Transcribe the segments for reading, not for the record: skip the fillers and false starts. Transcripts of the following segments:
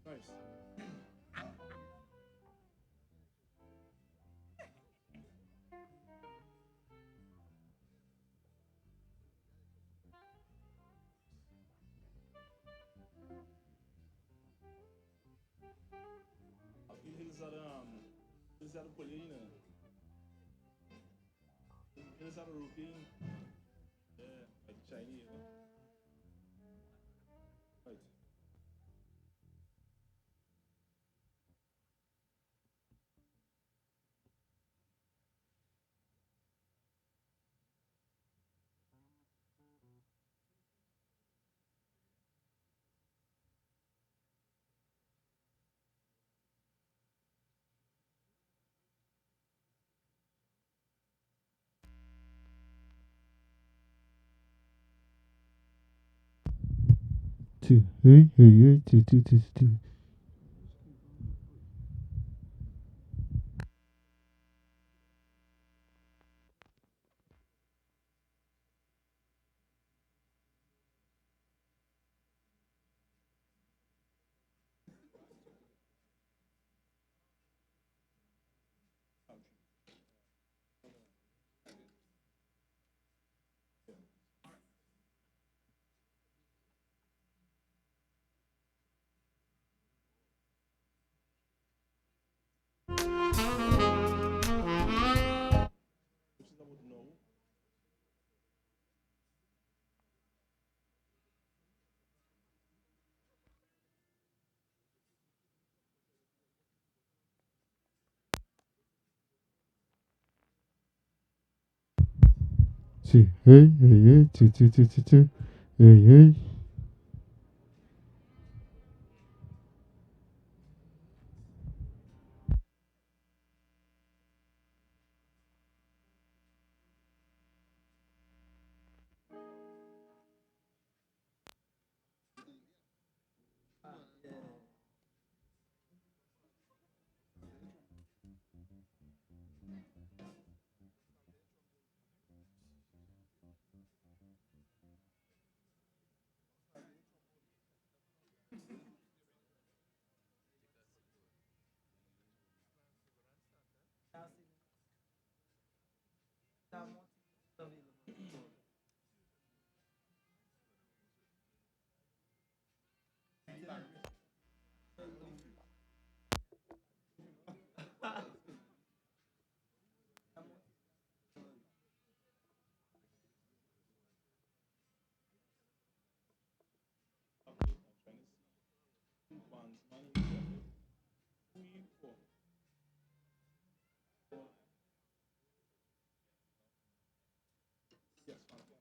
Nice. Eles eram colina. Eles eram European. Yeah, like Chinese. Right. Two. Hey, hey, hey, two, two, two, two. Which is about no. Two. Hey, hey, hey, two, two, two, two, two. Hey, hey. Okay, I'm trying to see. Two bands, man. Three, four. Yes, fantastic.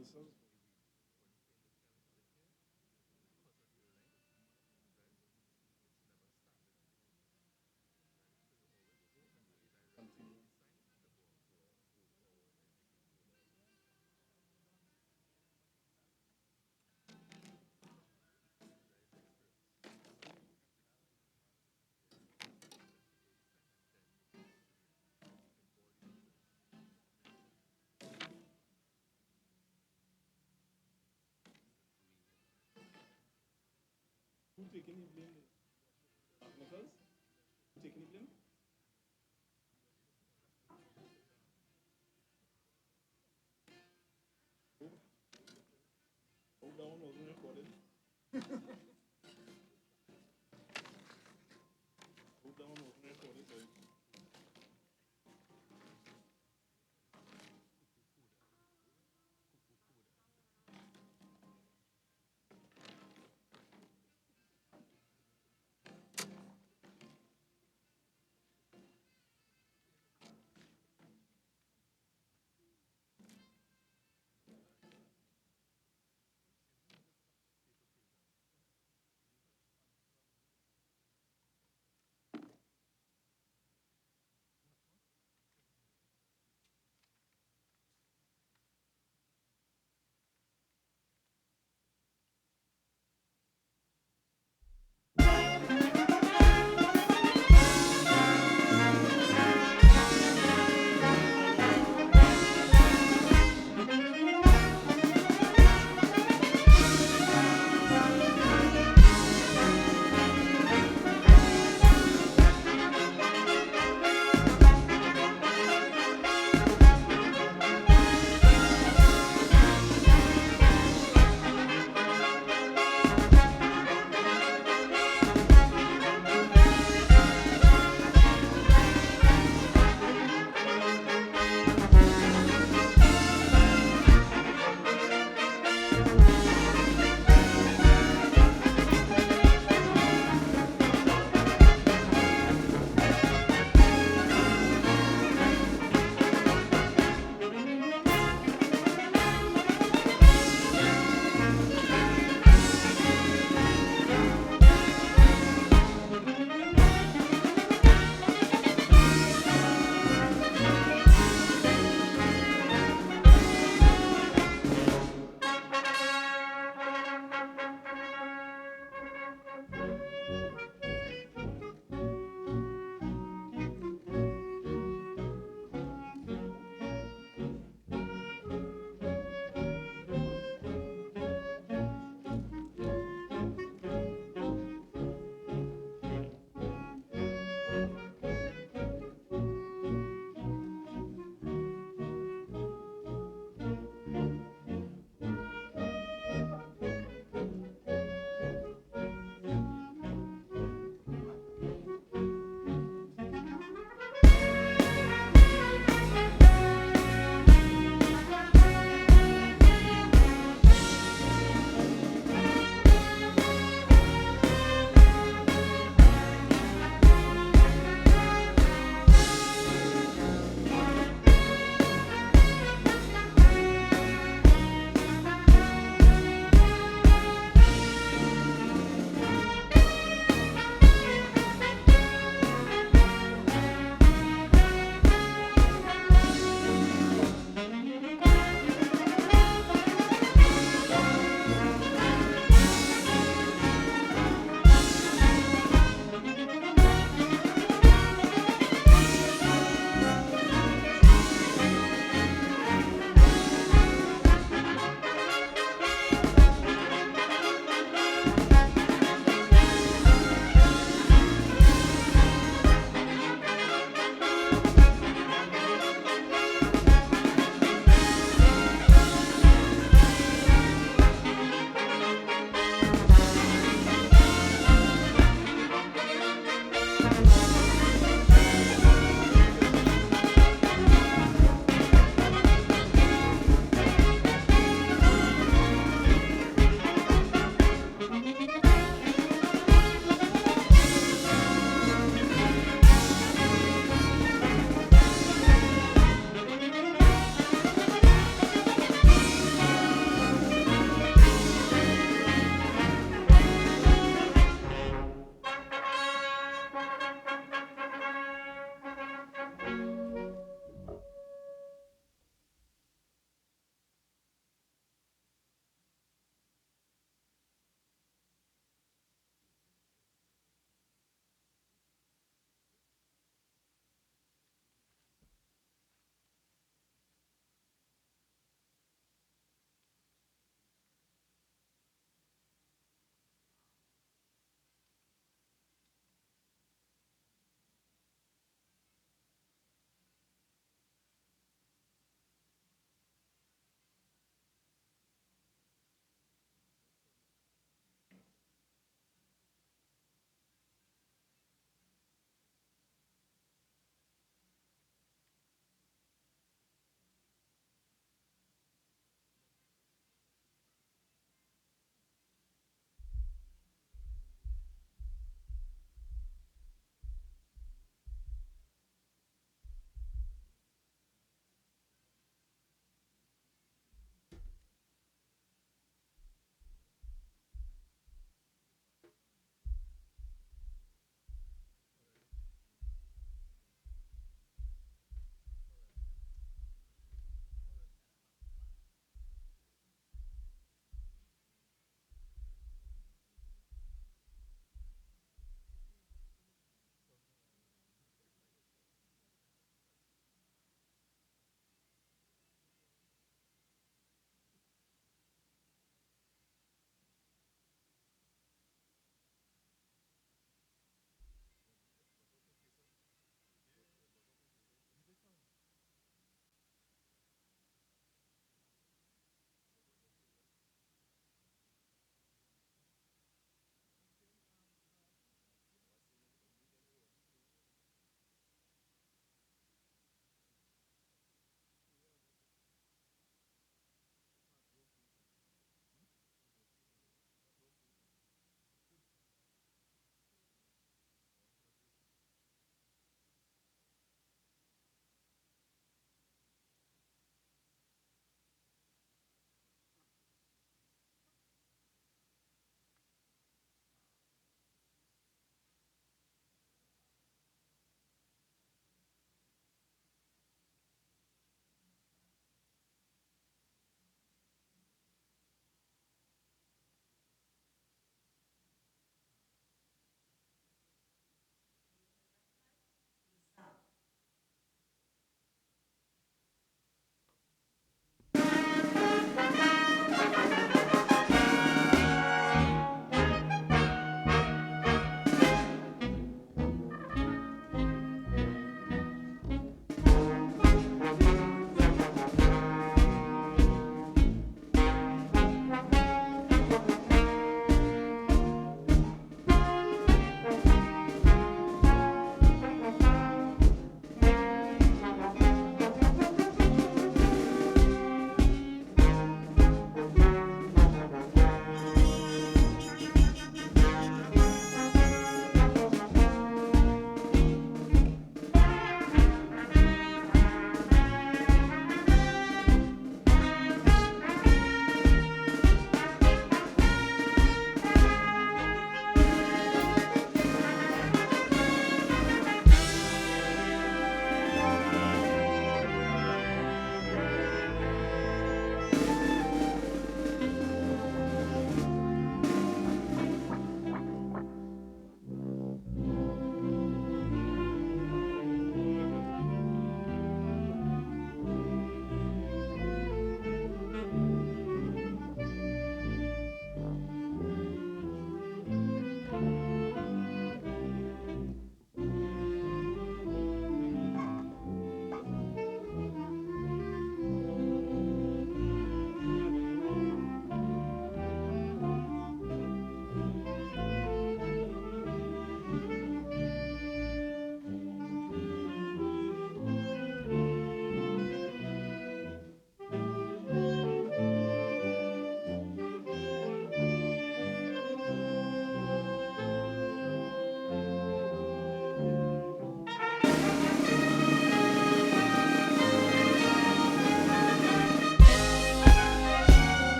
Yourselves. Continue. Who taking the blame? Nichols? Who taking the blame? Hope, hope that one wasn't recorded. Hope that one wasn't recorded. Right?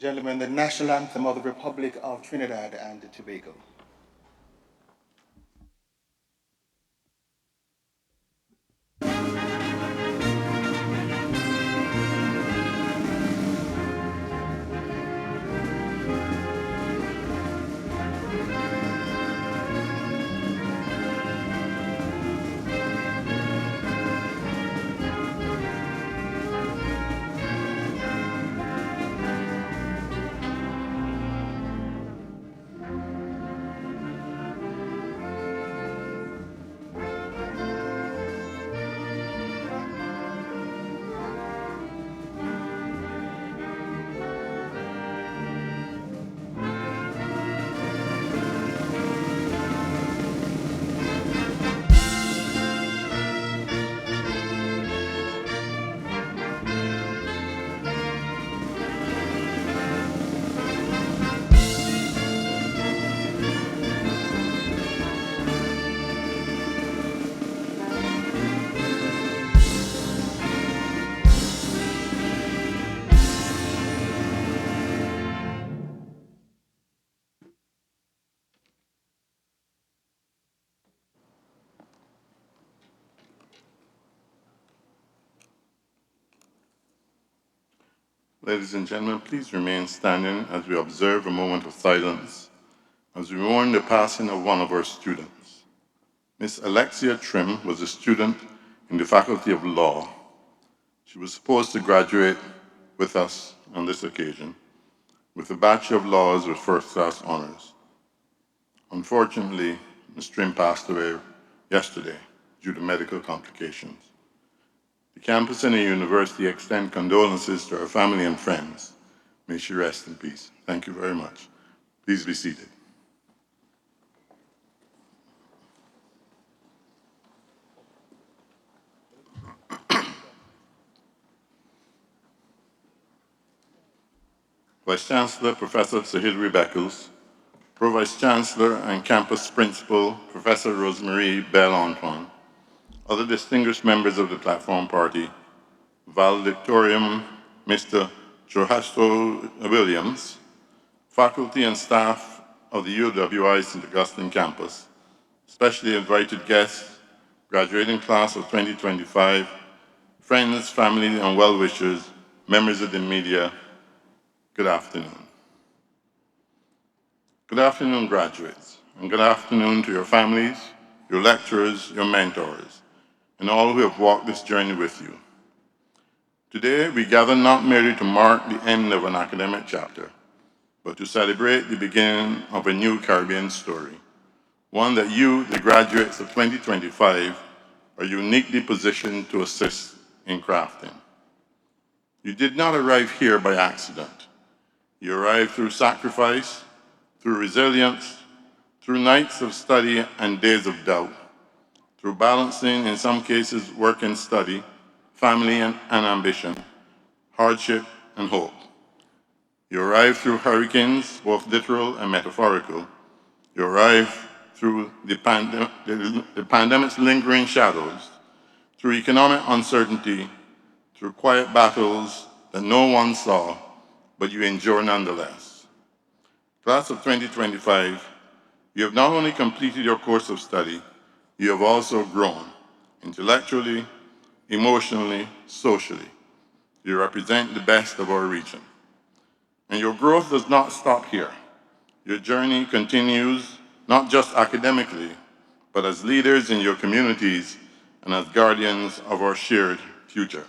Gentlemen, the national anthem of the Republic of Trinidad and Tobago. Ladies and gentlemen, please remain standing as we observe a moment of silence as we mourn the passing of one of our students. Miss Alexia Trim was a student in the Faculty of Law. She was supposed to graduate with us on this occasion with a Bachelor of Laws with first-class honors. Unfortunately, Ms. Trim passed away yesterday due to medical complications. The campus and the university extend condolences to her family and friends. May she rest in peace. Thank you very much. Please be seated. Vice Chancellor Professor Sir Hilary Beckles, Pro Vice Chancellor and Campus Principal Professor Rosemary Bell-Antoine, other distinguished members of the Platform Party, Valedictorian Mr. Jehoshua Williams, faculty and staff of the UWI St. Augustine campus, specially invited guests, graduating class of 2025, friends, family, and well-wishers, members of the media, good afternoon. Good afternoon, graduates, and good afternoon to your families, your lecturers, your mentors, and all who have walked this journey with you. Today, we gather not merely to mark the end of an academic chapter, but to celebrate the beginning of a new Caribbean story, one that you, the graduates of 2025, are uniquely positioned to assist in crafting. You did not arrive here by accident. You arrived through sacrifice, through resilience, through nights of study and days of doubt, through balancing, in some cases, work and study, family and ambition, hardship and hope. You arrived through hurricanes, both literal and metaphorical. You arrived through the pandemic's lingering shadows, through economic uncertainty, through quiet battles that no one saw, but you endure nonetheless. Class of 2025, you have not only completed your course of study, you have also grown intellectually, emotionally, socially. You represent the best of our region. And your growth does not stop here. Your journey continues not just academically, but as leaders in your communities and as guardians of our shared future.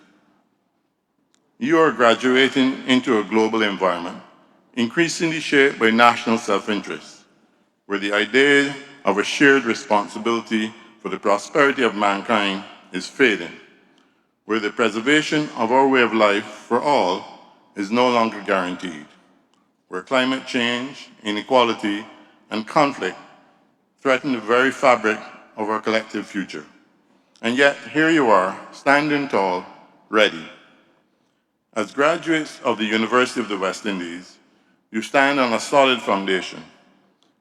You are graduating into a global environment increasingly shaped by national self-interest, where the idea of a shared responsibility for the prosperity of mankind is fading, where the preservation of our way of life for all is no longer guaranteed, where climate change, inequality, and conflict threaten the very fabric of our collective future. And yet, here you are, standing tall, ready. As graduates of the University of the West Indies, you stand on a solid foundation.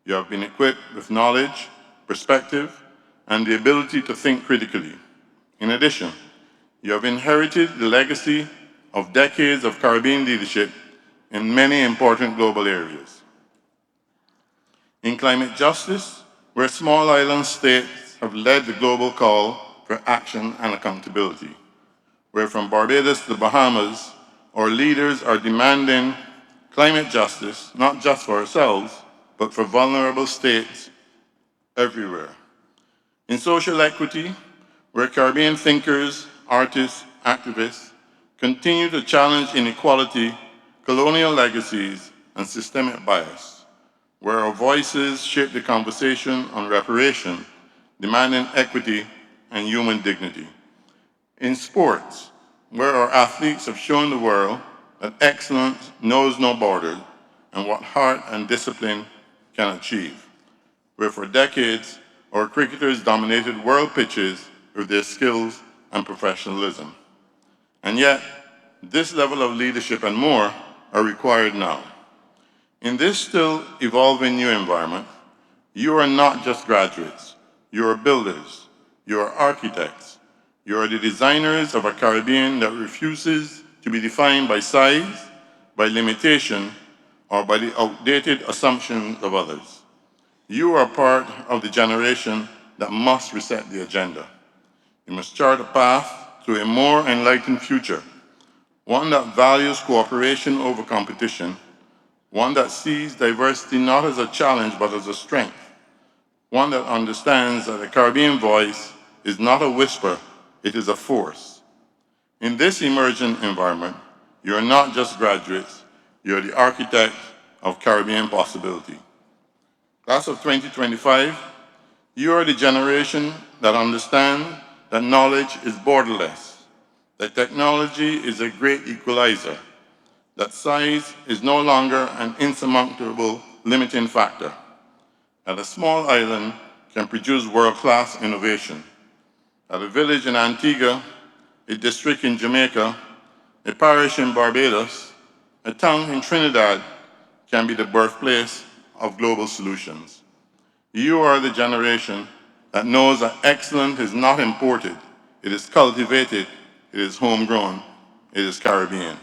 You have been equipped with knowledge, perspective, and the ability to think critically. In addition, you have inherited the legacy of decades of Caribbean leadership in many important global areas. In climate justice, where small island states have led the global call for action and accountability, where from Barbados to the Bahamas, our leaders are demanding climate justice, not just for ourselves, but for vulnerable states everywhere. In social equity, where Caribbean thinkers, artists, activists continue to challenge inequality, colonial legacies, and systemic bias, where our voices shape the conversation on reparation, demanding equity and human dignity. In sports, where our athletes have shown the world that excellence knows no borders and what heart and discipline can achieve, where for decades our cricketers dominated world pitches with their skills and professionalism. And yet, this level of leadership and more are required now. In this still evolving new environment, you are not just graduates, you are builders, you are architects, you are the designers of a Caribbean that refuses to be defined by size, by limitation, or by the outdated assumptions of others. You are part of the generation that must reset the agenda. You must chart a path to a more enlightened future, one that values cooperation over competition, one that sees diversity not as a challenge but as a strength, one that understands that the Caribbean voice is not a whisper, it is a force. In this emergent environment, you are not just graduates, you are the architect of Caribbean possibility. Class of 2025, you are the generation that understands that knowledge is borderless, that technology is a great equalizer, that size is no longer an insurmountable limiting factor, that a small island can produce world-class innovation, that a village in Antigua, a district in Jamaica, a parish in Barbados, a town in Trinidad can be the birthplace of global solutions. You are the generation that knows that excellence is not imported, it is cultivated, it is homegrown, it is Caribbean.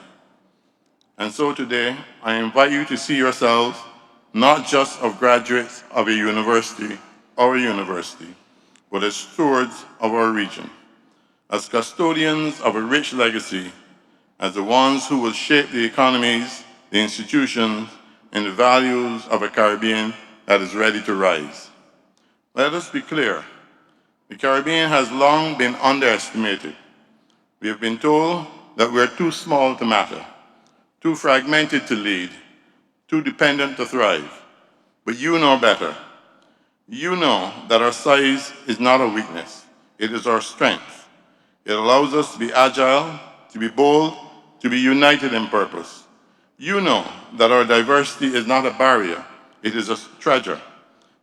And so today, I invite you to see yourselves not just as graduates of a university, our university, but as stewards of our region, as custodians of a rich legacy, as the ones who will shape the economies, the institutions, and the values of a Caribbean that is ready to rise. Let us be clear, the Caribbean has long been underestimated. We have been told that we are too small to matter, too fragmented to lead, too dependent to thrive. But you know better. You know that our size is not a weakness, it is our strength. It allows us to be agile, to be bold, to be united in purpose. You know that our diversity is not a barrier, it is a treasure.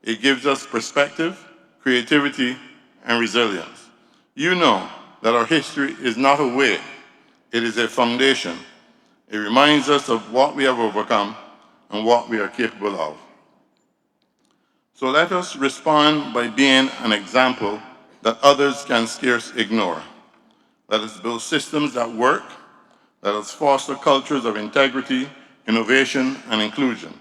It gives us perspective, creativity, and resilience. You know that our history is not a weight, it is a foundation. It reminds us of what we have overcome and what we are capable of. So let us respond by being an example that others can scarce ignore. Let us build systems that work. Let us foster cultures of integrity, innovation, and inclusion.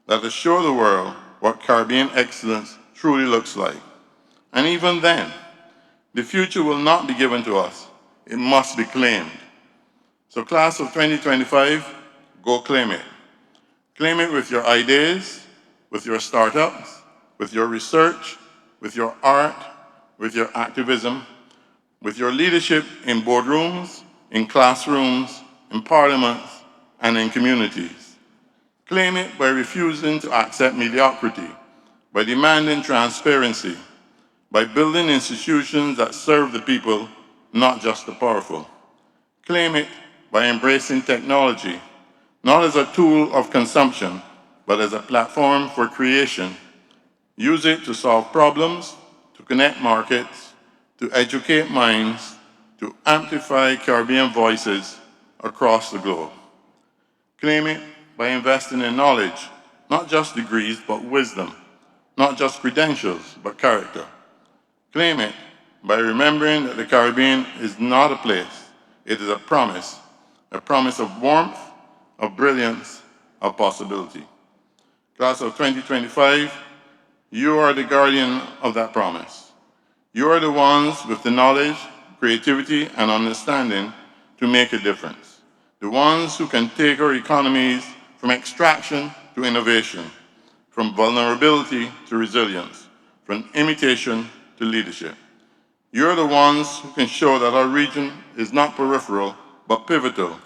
Let us show the world what Caribbean excellence truly looks like. And even then, the future will not be given to us. It must be claimed. So class of 2025, go claim it. Claim it with your ideas, with your startups, with your research, with your art, with your activism, with your leadership in boardrooms, in classrooms, in parliaments, and in communities. Claim it by refusing to accept mediocrity, by demanding transparency, by building institutions that serve the people, not just the powerful. Claim it by embracing technology, not as a tool of consumption, but as a platform for creation. Use it to solve problems, to connect markets, to educate minds, to amplify Caribbean voices across the globe. Claim it by investing in knowledge, not just degrees, but wisdom, not just credentials, but character. Claim it by remembering that the Caribbean is not a place, it is a promise of warmth, of brilliance, of possibility. Class of 2025, you are the guardian of that promise. You are the ones with the knowledge, creativity, and understanding to make a difference. The ones who can take our economies from extraction to innovation, from vulnerability to resilience, from imitation to leadership. You're the ones who can show that our region is not peripheral, but pivotal.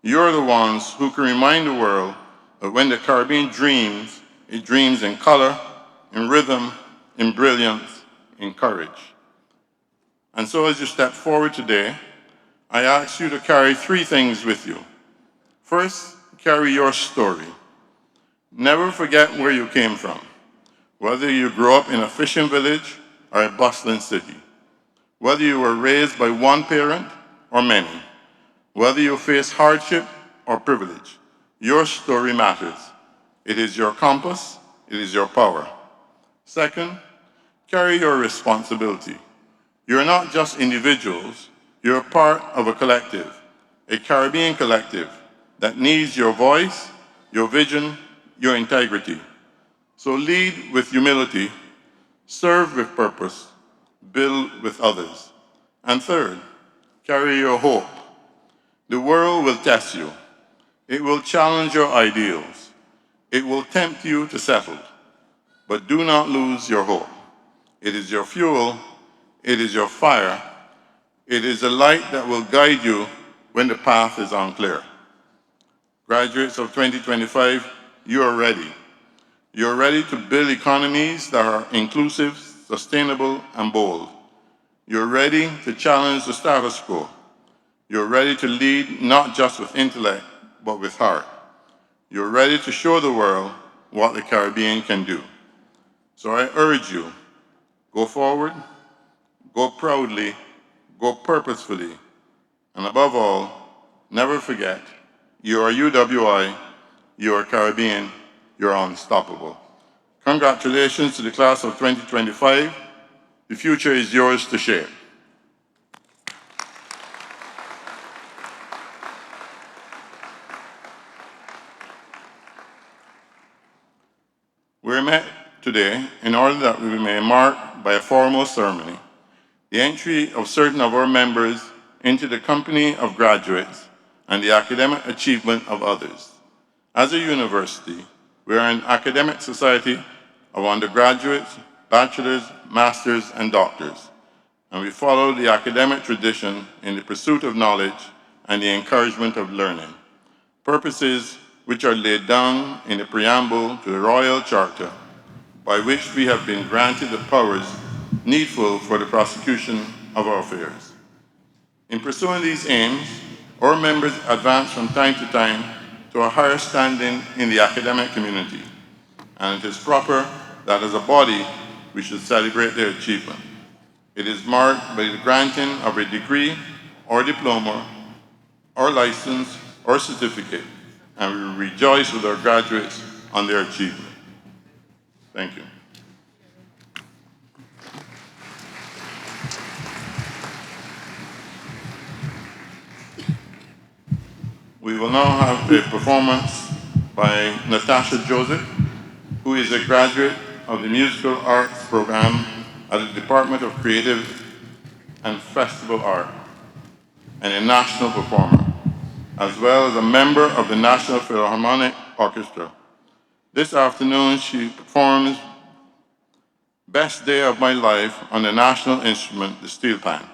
You're the ones who can remind the world that when the Caribbean dreams, it dreams in color, in rhythm, in brilliance, in courage. And so as you step forward today, I ask you to carry three things with you. First, carry your story. Never forget where you came from, whether you grew up in a fishing village or a bustling city, whether you were raised by one parent or many, whether you face hardship or privilege. Your story matters. It is your compass, it is your power. Second, carry your responsibility. You're not just individuals, you're part of a collective, a Caribbean collective that needs your voice, your vision, your integrity. So lead with humility, serve with purpose, build with others. And third, carry your hope. The world will test you. It will challenge your ideals. It will tempt you to settle. But do not lose your hope. It is your fuel. It is your fire. It is the light that will guide you when the path is unclear. Graduates of 2025, you are ready. You're ready to build economies that are inclusive, sustainable, and bold. You're ready to challenge the status quo. You're ready to lead not just with intellect, but with heart. You're ready to show the world what the Caribbean can do. So I urge you, go forward, go proudly, go purposefully, and above all, never forget, you are UWI, you are Caribbean, you're unstoppable. Congratulations to the class of 2025. The future is yours to shape. We're met today in order that we may mark by a formal ceremony the entry of certain of our members into the company of graduates and the academic achievement of others. As a university, we are an academic society of undergraduates, bachelors, masters, and doctors, and we follow the academic tradition in the pursuit of knowledge and the encouragement of learning, purposes which are laid down in the preamble to the Royal Charter, by which we have been granted the powers needful for the prosecution of our affairs. In pursuing these aims, our members advance from time to time to a higher standing in the academic community, and it is proper that as a body we should celebrate their achievement. It is marked by the granting of a degree or diploma or license or certificate, and we rejoice with our graduates on their achievement. Thank you. We will now have a performance by Natasha Joseph, who is a graduate of the Musical Arts program at the Department of Creative and Festival Art, and a national performer, as well as a member of the National Philharmonic Orchestra. This afternoon, she performs Best Day of My Life on the national instrument, the steel pan.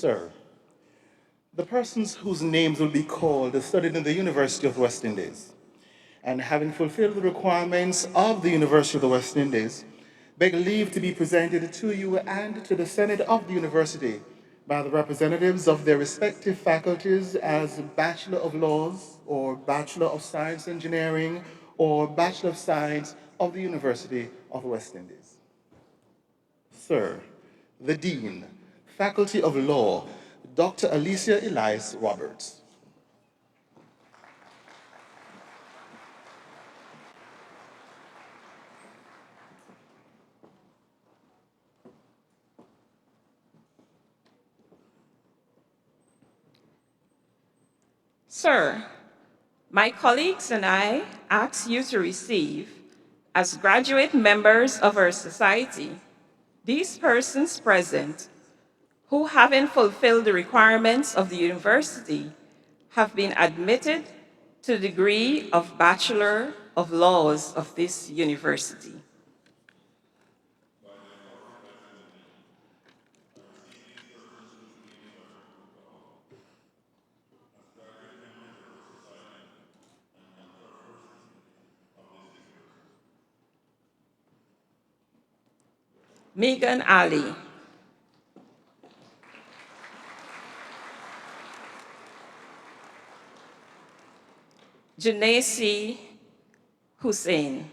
Sir, the persons whose names will be called studied in the University of the West Indies, and having fulfilled the requirements of the University of the West Indies, beg leave to be presented to you and to the Senate of the University by the representatives of their respective faculties as Bachelor of Laws or Bachelor of Science Engineering or Bachelor of Science of the University of the West Indies. Sir, the Dean, Faculty of Law, Dr. Alicia Elias Roberts. Sir, my colleagues and I ask you to receive, as graduate members of our society, these persons present who, having fulfilled the requirements of the university, have been admitted to the degree of Bachelor of Laws of this university. Megan Ali. Janaisi Hussein.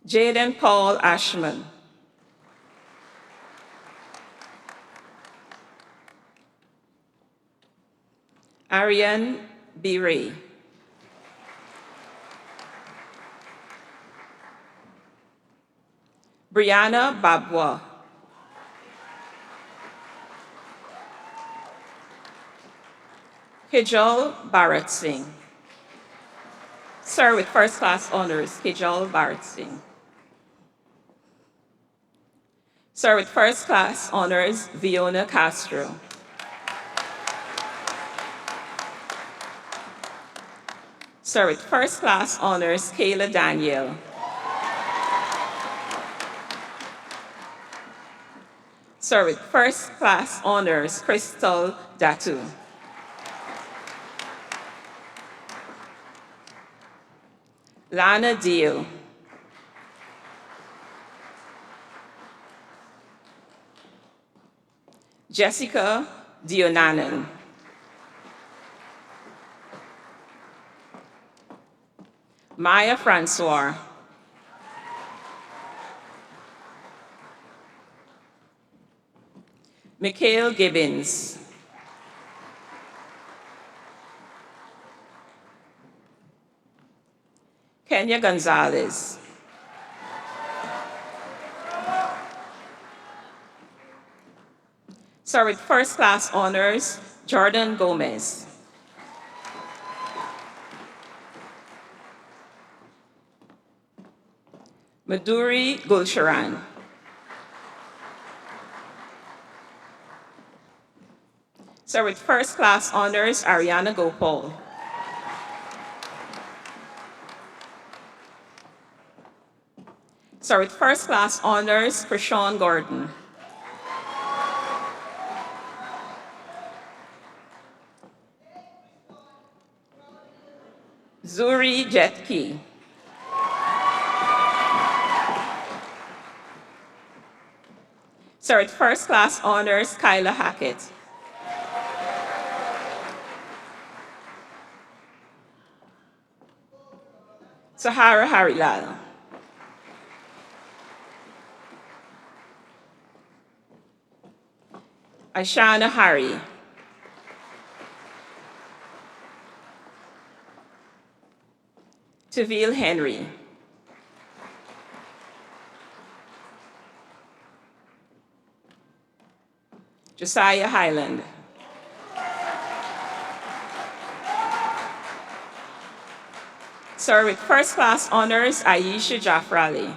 Jaden Paul Ashman. Ariane B. Ray. Brianna Babwa. Kajal Bharat Singh. Sir, with first class honors, Kajal Bharat Singh. Sir, with first class honors, Fiona Castro. Sir, with first class honors, Kayla Daniel. Sir, with first class honors, Crystal Datu. Lana Dio. Jessica Dionanan. Maya Francois. Mikhail Gibbons. Kenya Gonzalez. Sir, with first class honors, Jordan Gomez. Maduri Gulsharan. Sir, with first class honors, Ariana Gopal. Sir, with first class honors, Krishawn Gordon. Zuri Jetki. Sir, with first class honors, Kyla Hackett. Sahara Harilal. Ashana Hari. Tavil Henry. Josiah Highland. Sir, with first class honors, Aisha Jafrali.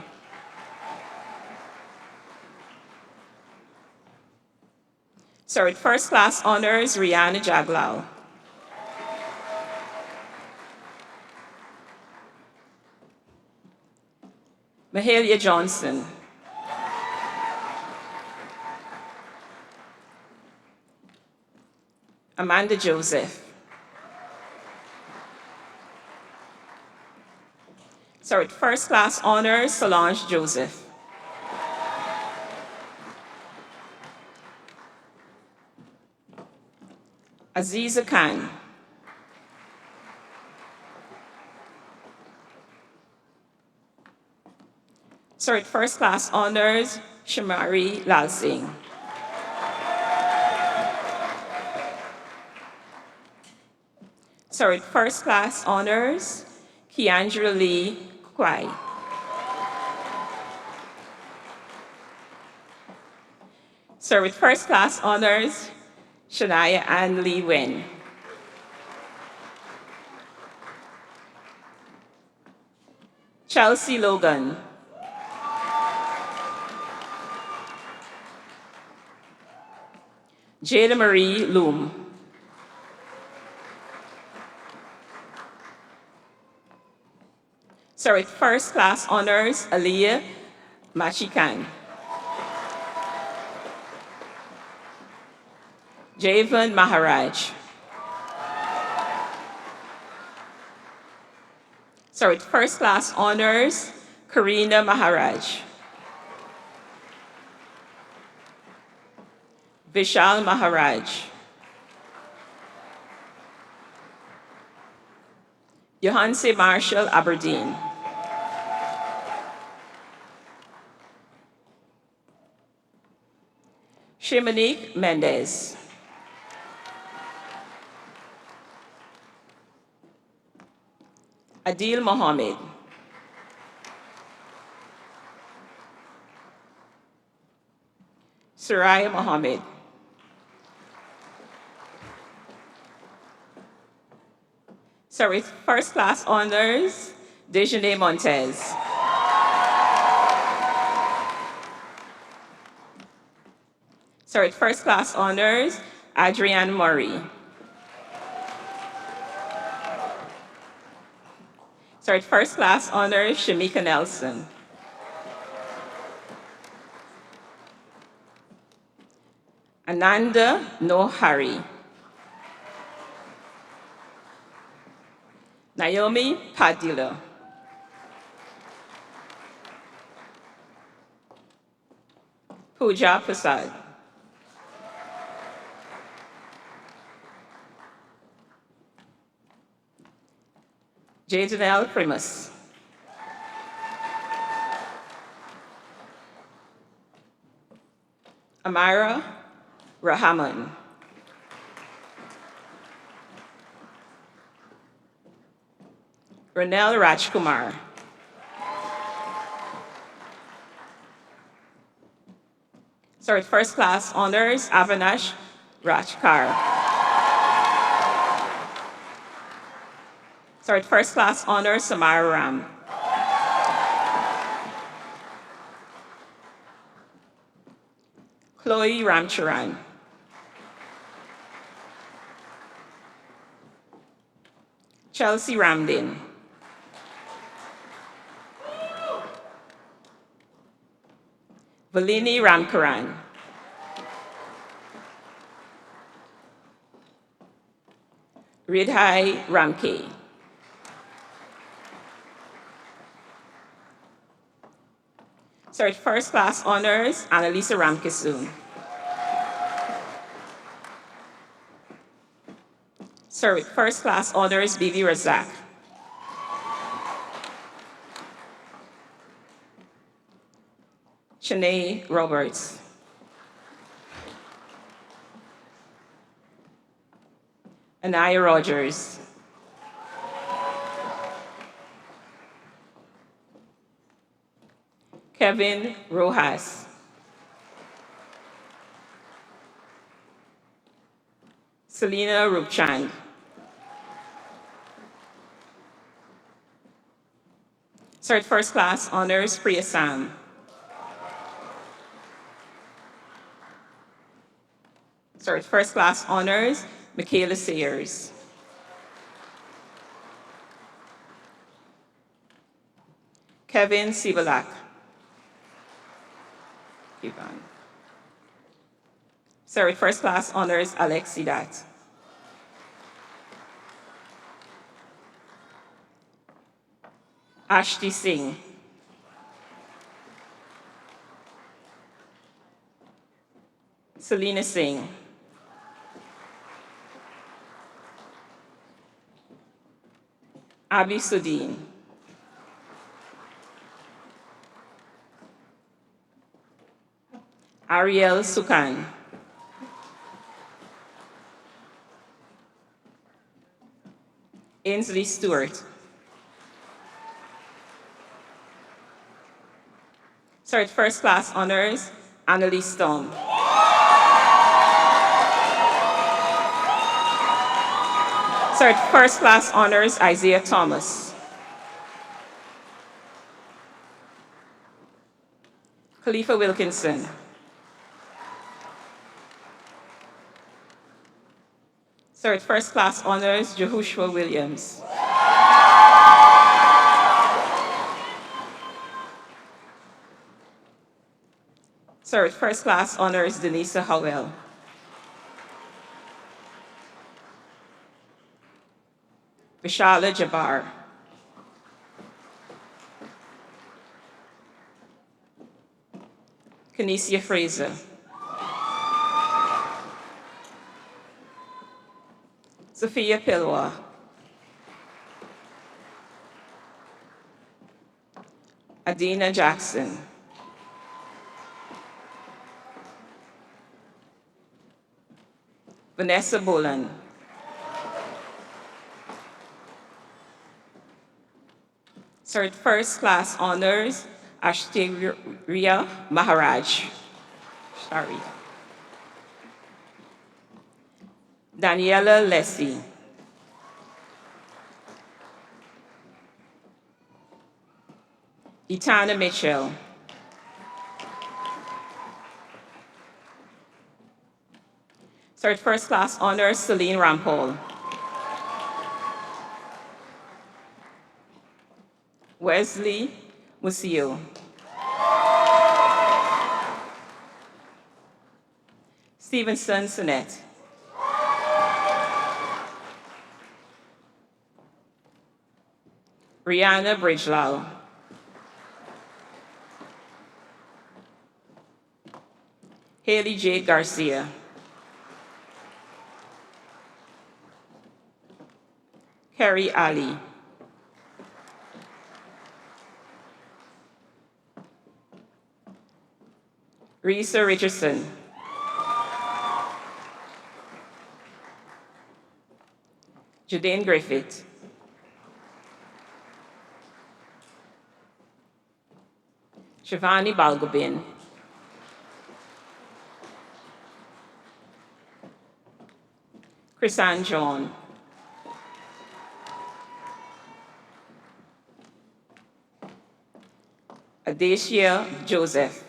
Sir, with first class honors, Rihanna Jaglal. Mahalia Johnson. Amanda Joseph. Sorry, first class honors, Solange Joseph. Aziza Khan. Sorry, first class honors, Shamari Lal Singh. Sorry, first class honors, Keandra Lee Kwai. Sir, with first class honors, Shania Ann Lee Wen. Chelsea Logan. Jada Marie Loom. Sir, with first class honors, Aliyah Machikan. Javan Maharaj. Sir, with first class honors, Karina Maharaj. Vishal Maharaj. Johanse Marshall Aberdeen. Shimonique Mendez. Adil Mohammed. Soraya Mohammed. Sorry, first class honors, Dejeuner Montez. Sorry, first class honors, Adrienne Murray. Sorry, first class honors, Shamika Nelson. Ananda Nohari. Naomi Padilla. Pooja Prasad. Jadenelle Primus. Amira Rahaman. Ranel Rajkumar. Sorry, first class honors, Avinash Rajkar. Sorry, first class honors, Samara Ram. Chloe Ramcharan. Chelsea Ramdin. Valini Ramkaran. Ridhai Ramke. Sorry, first class honors, Annalisa Ramkisoon. Sorry, first class honors, Bibi Razak. Shanae Roberts. Anaya Rogers. Kevin Rojas. Selena Rupchand. Sorry, first class honors, Priya Sam. Sorry, first class honors, Michaela Sayers. Kevin Sibalak. Ivan. Sir, with first class honors, Alexi Dat. Ashti Singh. Selena Singh. Abhi Sudin. Ariel Sukan. Ainsley Stewart. Sir, with first class honors, Annalise Stone. Sir, with first class honors, Isaiah Thomas. Khalifa Wilkinson. Sir, with first class honors, Jehoshua Williams. Sir, with first class honors, Denisa Howell. Vishala Jabbar. Kenesia Fraser. Sophia Pilwa. Adina Jackson. Vanessa Boland. Sir, with first class honors, Ashtaria Maharaj. Sorry. Daniela Lessie. Itana Mitchell. Sir, with first class honors, Celine Rampol. Wesley Musio. Stevenson Sinet. Rihanna Bridgelal. Haley J. Garcia. Kerry Ali. Risa Richardson. Jadane Griffith. Shivani Balgobin. Chrisanne John. Adesia Joseph.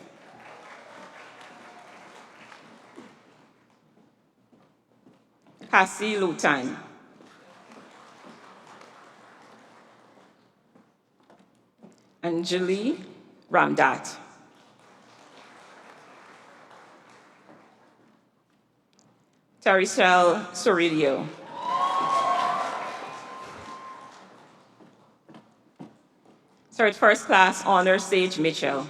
Cassie Lutan. Anjali Ramdat. Tarisel Sorilio. Sir, with first class honors, Sage Mitchell.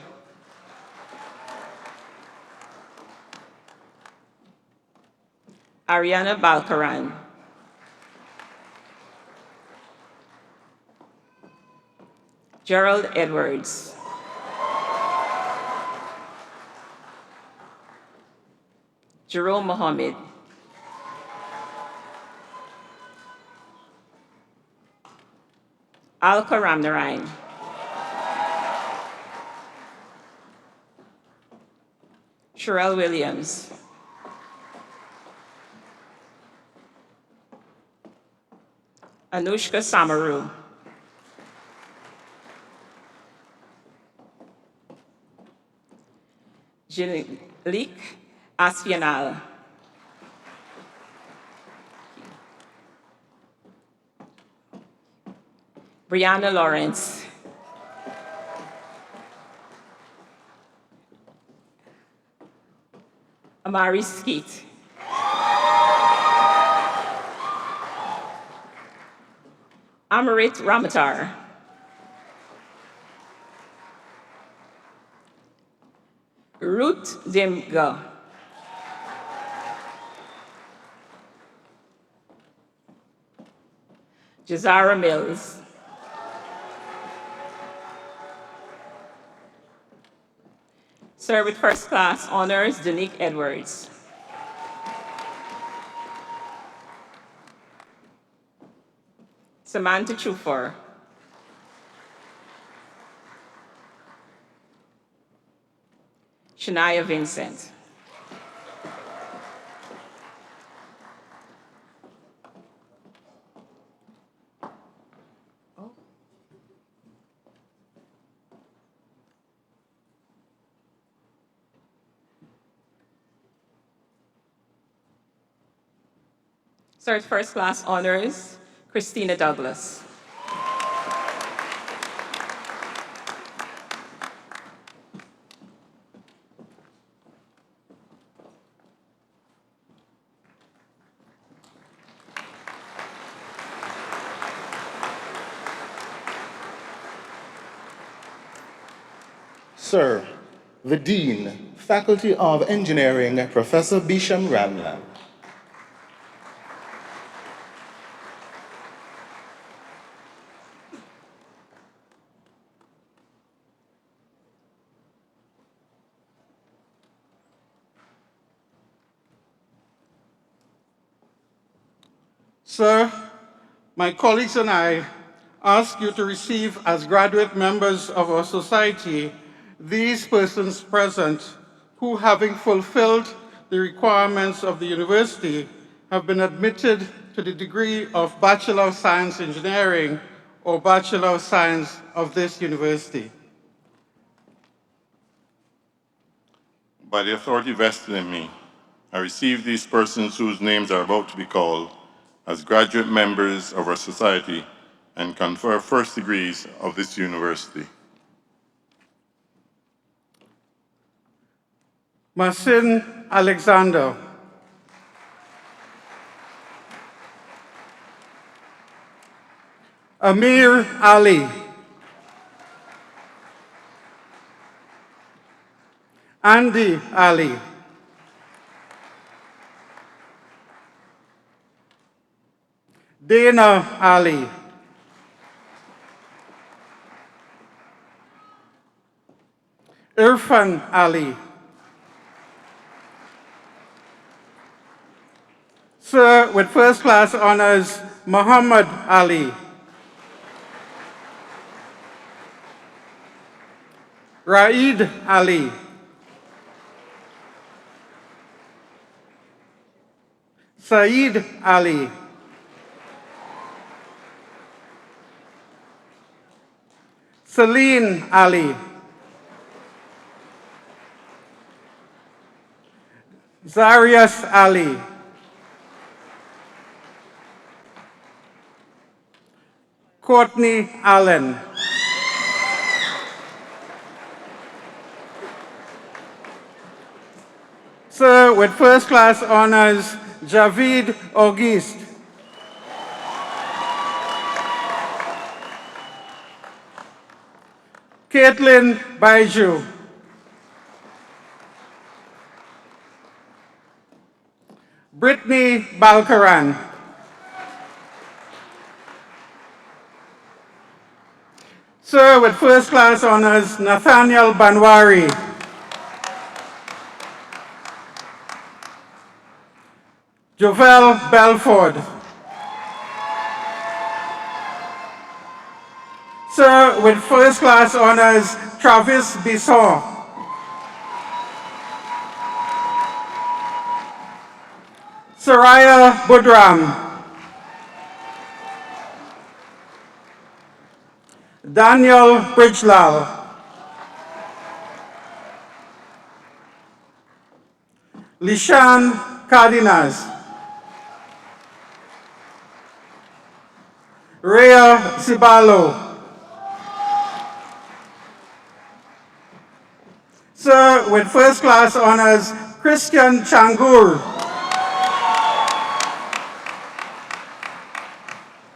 Ariana Balkaran. Gerald Edwards. Jerome Mohammed. Alka Ramnarain. Sherelle Williams. Anushka Samaru. Jelik Aspianal. Brianna Lawrence. Amari Skeet. Amarit Ramatar. Ruth Dimga. Jazara Mills. Sir with first class honors, Danique Edwards. Samantha Chufor. Shania Vincent. Third first class honors, Christina Douglas. Sir, the Dean, Faculty of Engineering, Professor Bisham Ramla. Sir, my colleagues and I ask you to receive as graduate members of our society these persons present who, having fulfilled the requirements of the university, have been admitted to the degree of Bachelor of Science Engineering or Bachelor of Science of this university. By the authority vested in me, I receive these persons whose names are about to be called as graduate members of our society and confer first degrees of this university. Masin Alexander. Amir Ali. Andy Ali. Dana Ali. Irfan Ali. Sir with first class honors, Muhammad Ali. Raid Ali. Saeed Ali. Celine Ali. Zarius Ali. Courtney Allen. Sir with first class honors, Javid Auguste. Caitlin Baiju. Brittany Balkaran. Sir with first class honors, Nathaniel Banwari. Jovel Belford. Sir with first class honors, Travis Bisson. Saraya Budram. Daniel Bridgelal. Lishan Cardenas. Rhea Cibalo. Sir with first class honors, Christian Changur.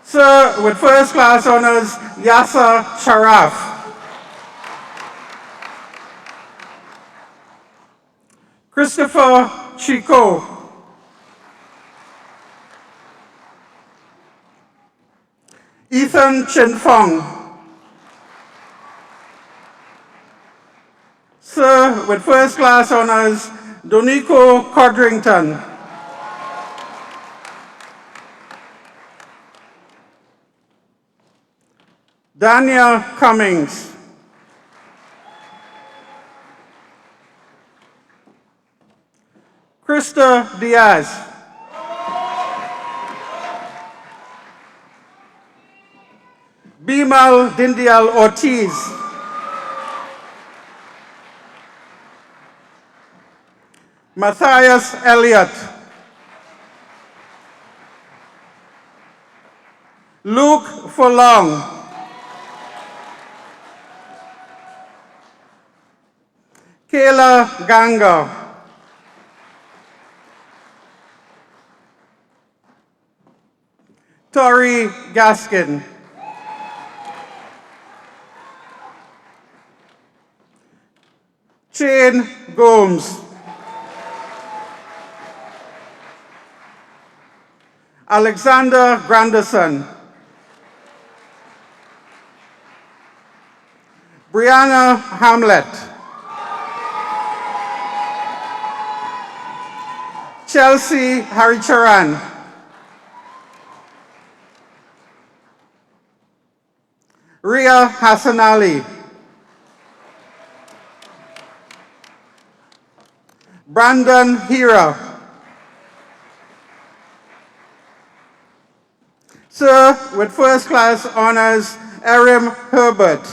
Sir, with first class honors, Yasser Sharaf. Christopher Chico. Ethan Chin Fong. Sir, with first class honors, Donico Codrington. Daniel Cummings. Krista Diaz. Bimal Dindial Ortiz. Matthias Elliott. Luke Furlong. Kayla Ganga. Tori Gaskin. Shane Gomes. Alexander Granderson. Brianna Hamlet. Chelsea Haricharan. Ria Hassan Ali. Brandon Hira. Sir, with first class honors, Erin Herbert.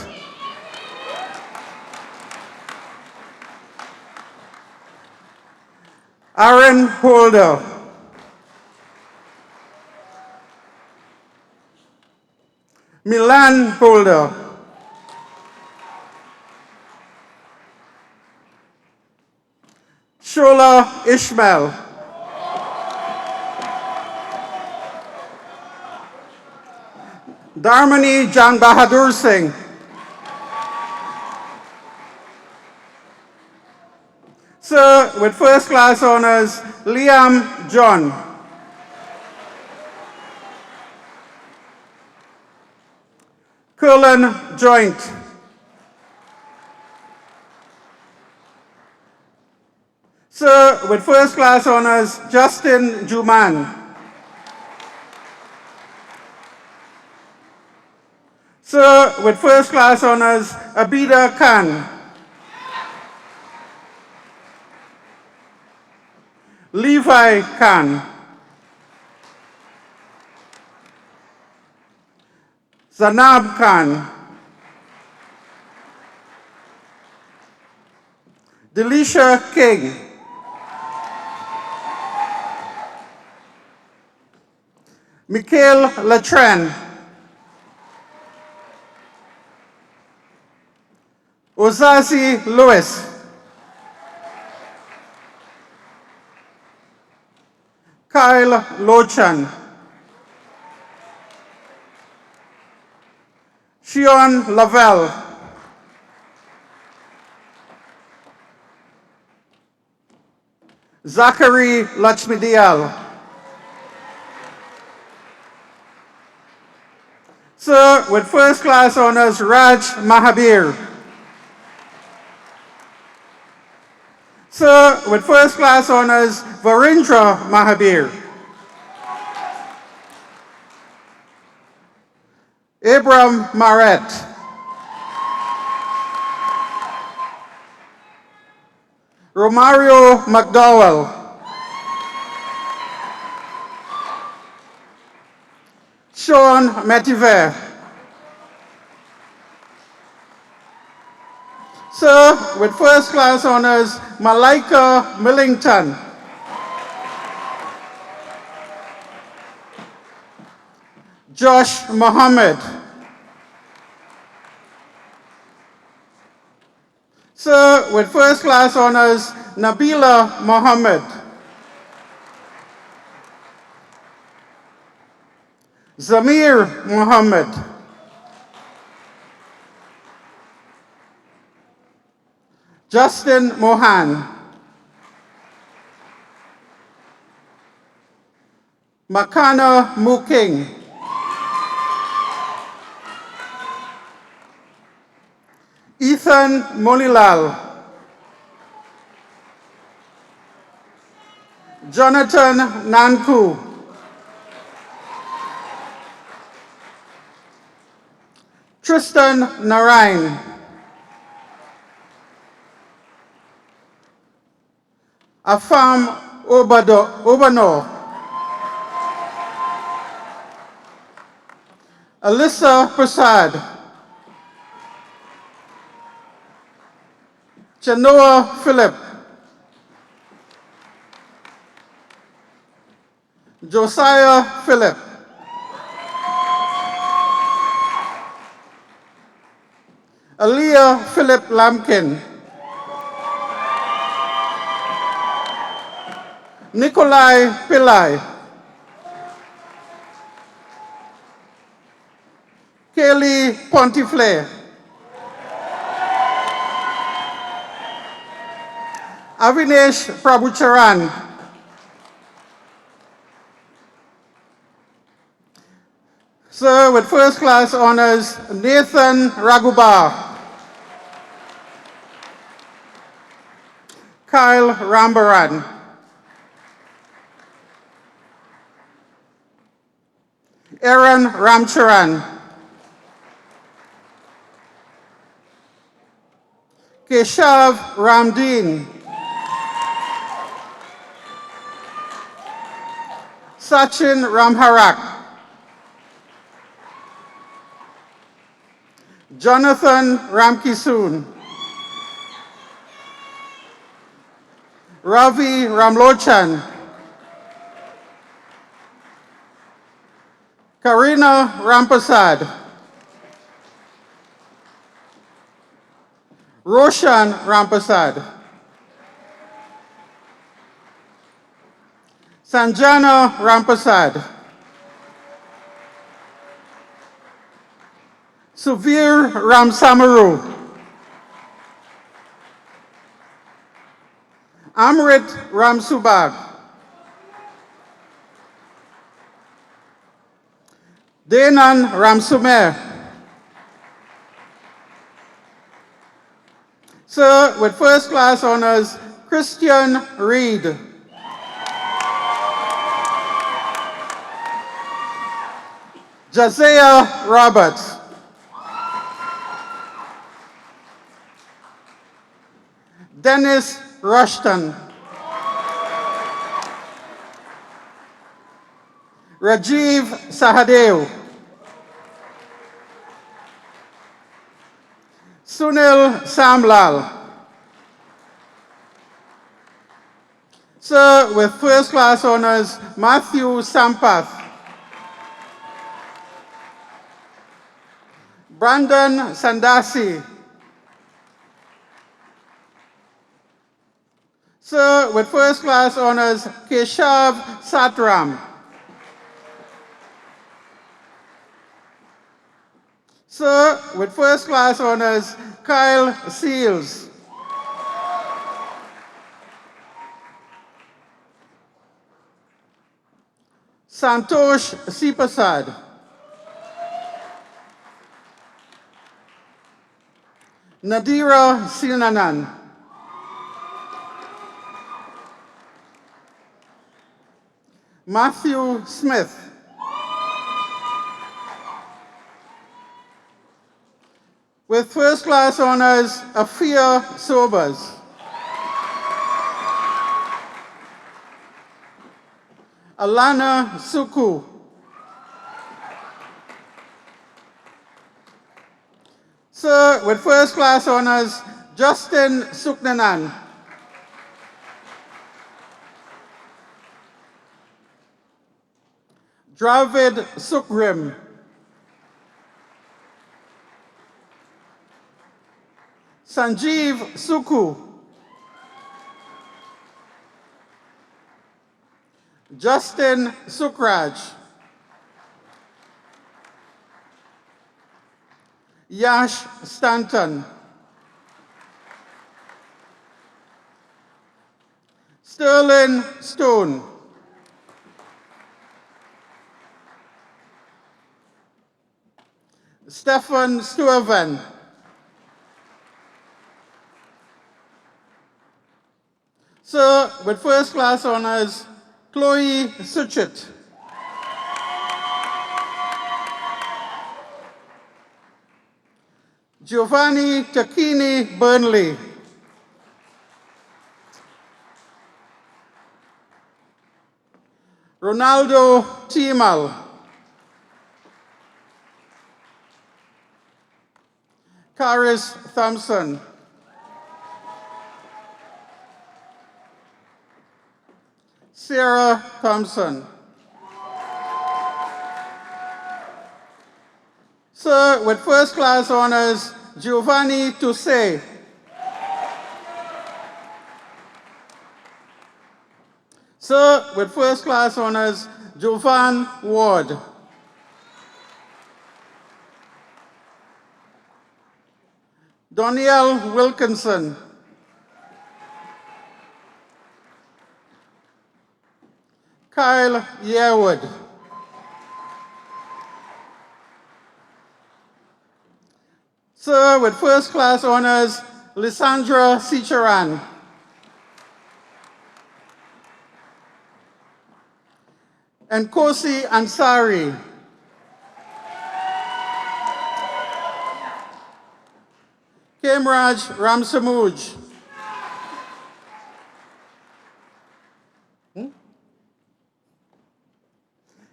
Aaron Holder. Milan Holder. Shola Ishmael. Dharmani Jan Bahadur Singh. Sir, with first class honors, Liam John. Cullen Joint. Sir, with first class honors, Justin Juman. Sir, with first class honors, Abida Khan. Levi Khan. Zanab Khan. Delisha King. Mikhail Latren. Ozazi Lewis. Kyle Lochan. Shion Lavelle. Zachary Lachmidial. Sir, with first class honors, Raj Mahabir. Sir, with first class honors, Varindra Mahabir. Abram Maret. Romario McDowell. Sean Metiver. Sir, with first class honors, Malaika Millington. Josh Mohammed. Sir, with first class honors, Nabila Mohammed, Zamir Mohammed, Justin Mohan, Makana Muking, Ethan Molilal, Jonathan Nanku, Tristan Narain, Afam Obano, Alyssa Prasad, Chanoa Philip, Josiah Philip, Aaliyah Philip Lamkin, Nikolai Pillai, Kaylee Pontifle, Avinesh Prabhucharan, Sir, with first class honors, Nathan Raghubar, Kyle Rambaran, Aaron Ramcharan, Keshav Ramdeen, Sachin Ramharak, Jonathan Ramkisoon, Ravi Ramlochan, Karina Rampasad, Roshan Rampasad, Sanjana Rampasad, Suvir Ramsamaru, Amrit Ramsubag, Denan Ramsumer. Sir, with first class honors, Christian Reed, Jazea Roberts, Dennis Rushton, Rajiv Sahadev, Sunil Samlal. Sir, with first class honors, Matthew Sampath, Brandon Sandasi. Sir, with first class honors, Keshav Satram. Sir, with first class honors, Kyle Seals. Santosh Sipasad. Nadira Silnanan. Matthew Smith. With first class honors, Afia Sobers. Alana Suku. Sir, with first class honors, Justin Suknanan. Dravid Sukrim. Sanjeev Suku. Justin Sukraj, Yash Stanton, Sterling Stone, Stephen Stuyven, Sir, with first class honors, Chloe Suchit, Giovanni Takini Burnley, Ronaldo Timal, Karis Thompson, Sarah Thompson. Sir, with first class honors, Giovanni Tousse, Sir, with first class honors, Jovan Ward. Donielle Wilkinson. Kyle Yearwood. Sir, with first class honors, Lysandra Sicharan. And Kosi Ansari. Kemraj Ramsamuj.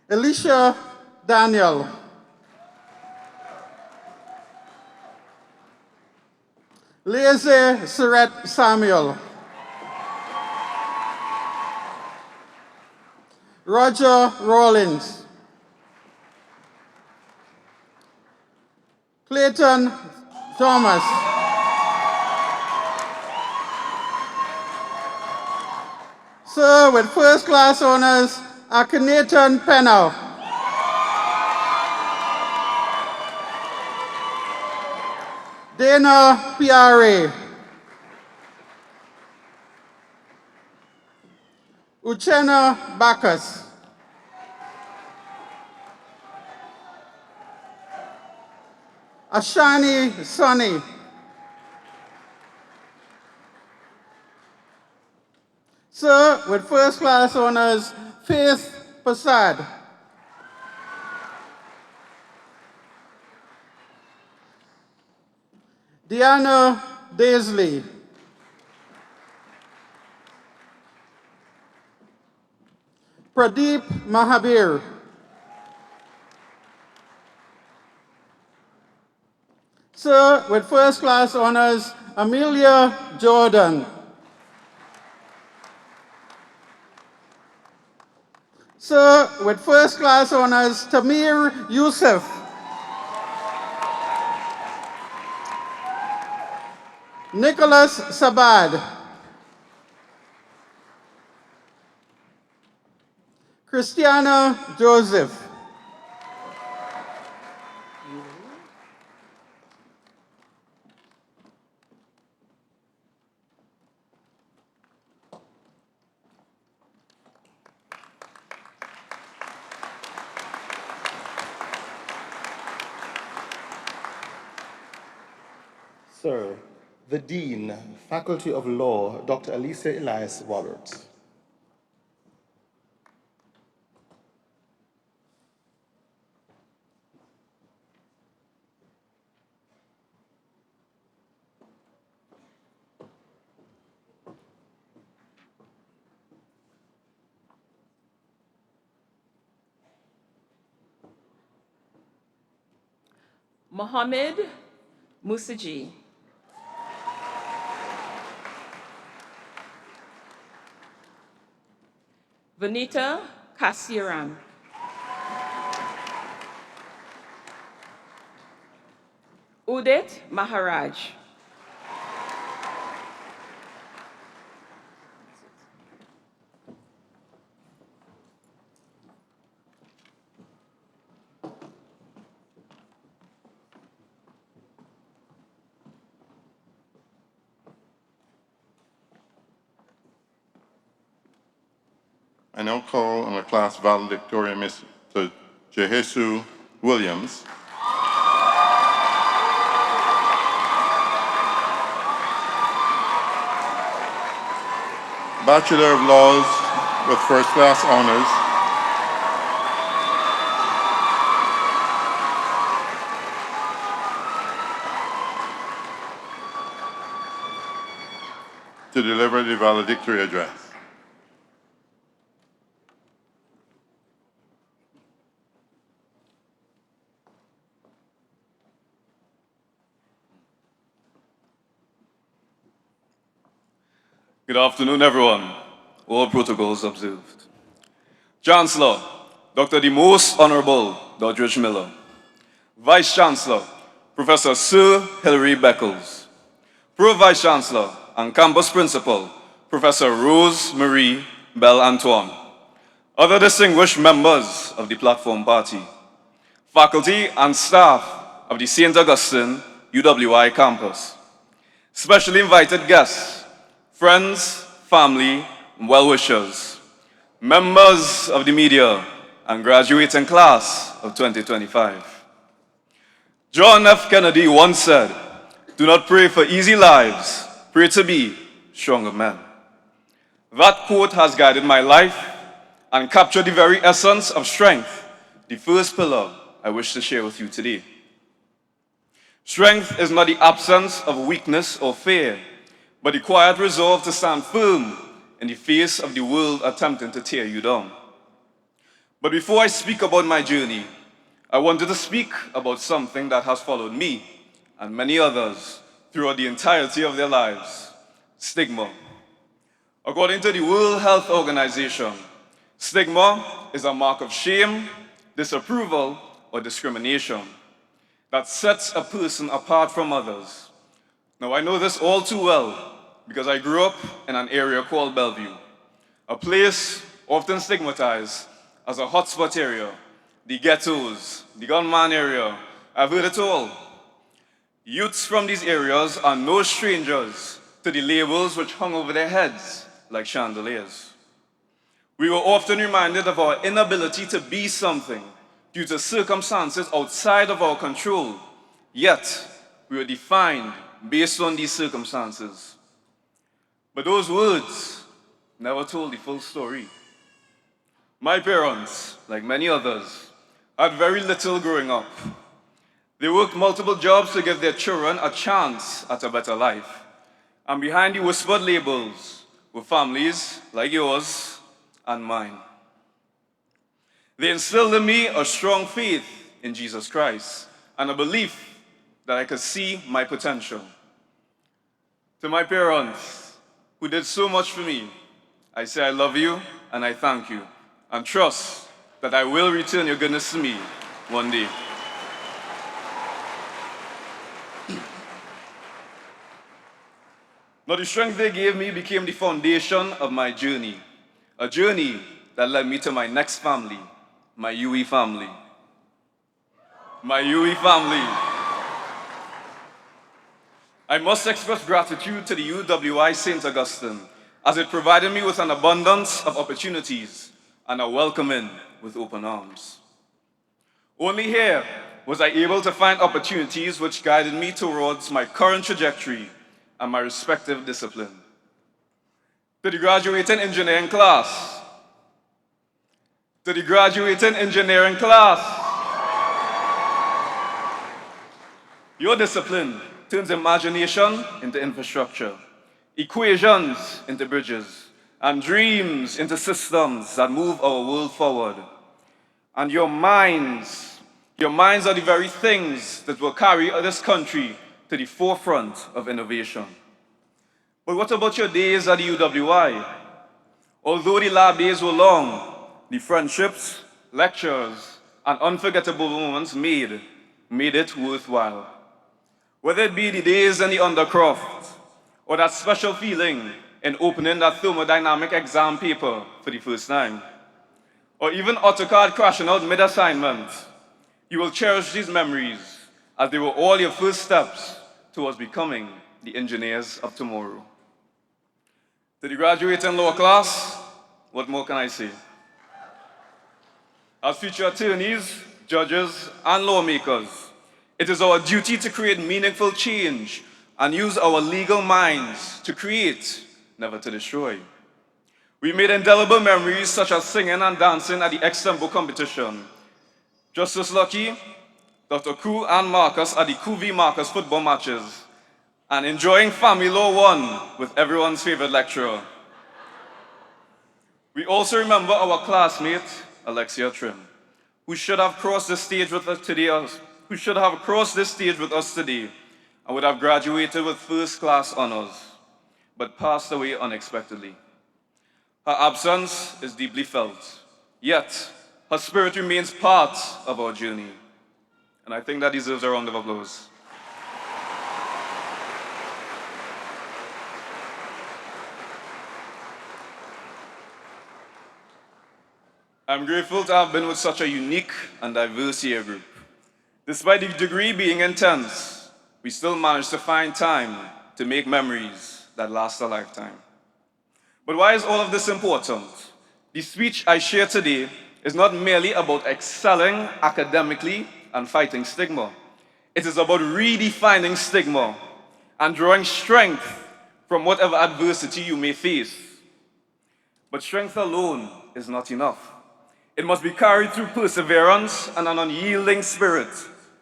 Alicia Daniel. Leze Surret Samuel. Roger Rawlins. Clayton Thomas. Sir, with first class honors, Akhenaton Penna. Dana Piare. Uchenna Bacchus. Ashani Sonny. Sir, with first class honors, Faith Prasad. Diana Daisley. Pradeep Mahabir. Sir, with first class honors, Amelia Jordan. Sir, with first class honors, Tamir Youssef. Nicholas Sabad. Christiana Joseph. Sir, the Dean, Faculty of Law, Dr. Alicia Elias Roberts. Mohammed Musaji. Vanita Kasiram. Udit Maharaj. I now call on the class valedictory, Mr. Jehoshua Williams. Bachelor of Laws with first class honors. To deliver the valedictory address. Good afternoon, everyone. All protocols observed. Chancellor, Dr. the Most Honorable Doddridge Miller. Vice Chancellor, Professor Sir Hilary Beckles. Pro Vice Chancellor and Campus Principal, Professor Rose Marie Bell Antoine. Other distinguished members of the Platform Party. Faculty and staff of the St. Augustine UWI campus. Specially invited guests, friends, family, and well-wishers, members of the media, and graduating class of 2025. John F. Kennedy once said, "Do not pray for easy lives, pray to be stronger men." That quote has guided my life and captured the very essence of strength, the first pillar I wish to share with you today. Strength is not the absence of weakness or fear, but the quiet resolve to stand firm in the face of the world attempting to tear you down. But before I speak about my journey, I wanted to speak about something that has followed me and many others throughout the entirety of their lives: stigma. According to the World Health Organization, stigma is a mark of shame, disapproval, or discrimination that sets a person apart from others. Now, I know this all too well because I grew up in an area called Bellevue, a place often stigmatized as a hotspot area, the ghettos, the gunman area. I've heard it all. Youths from these areas are no strangers to the labels which hung over their heads like chandeliers. We were often reminded of our inability to be something due to circumstances outside of our control, yet we were defined based on these circumstances. But those words never told the full story. My parents, like many others, had very little growing up. They worked multiple jobs to give their children a chance at a better life. And behind the whispered labels were families like yours and mine. They instilled in me a strong faith in Jesus Christ and a belief that I could see my potential. To my parents, who did so much for me, I say I love you and I thank you, and trust that I will return your goodness to me one day. Now, the strength they gave me became the foundation of my journey, a journey that led me to my next family, my UE family. My UE family. I must express gratitude to the UWI St. Augustine, as it provided me with an abundance of opportunities and a welcoming with open arms. Only here was I able to find opportunities which guided me towards my current trajectory and my respective discipline. To the graduating engineering class. To the graduating engineering class. Your discipline turns imagination into infrastructure, equations into bridges, and dreams into systems that move our world forward. And your minds are the very things that will carry this country to the forefront of innovation. But what about your days at the UWI? Although the lab days were long, the friendships, lectures, and unforgettable moments made it worthwhile. Whether it be the days in the undercroft, or that special feeling in opening that thermodynamic exam paper for the first time, or even AutoCAD crashing out mid-assignment, you will cherish these memories as they were all your first steps towards becoming the engineers of tomorrow. To the graduating lower class, what more can I say? As future attorneys, judges, and lawmakers, it is our duty to create meaningful change and use our legal minds to create, never to destroy. We made indelible memories such as singing and dancing at the Extempo competition. Justice Lucky, Dr. Ku and Marcus at the Ku v Marcus football matches, and enjoying Family Law 1 with everyone's favorite lecturer. We also remember our classmate, Alexia Trim, who should have crossed this stage with us today, and would have graduated with first-class honors, but passed away unexpectedly. Her absence is deeply felt, yet her spirit remains part of our journey, and I think that deserves a round of applause. I'm grateful to have been with such a unique and diverse year group. Despite the degree being intense, we still managed to find time to make memories that last a lifetime. But why is all of this important? The speech I share today is not merely about excelling academically and fighting stigma. It is about redefining stigma and drawing strength from whatever adversity you may face. But strength alone is not enough. It must be carried through perseverance and an unyielding spirit.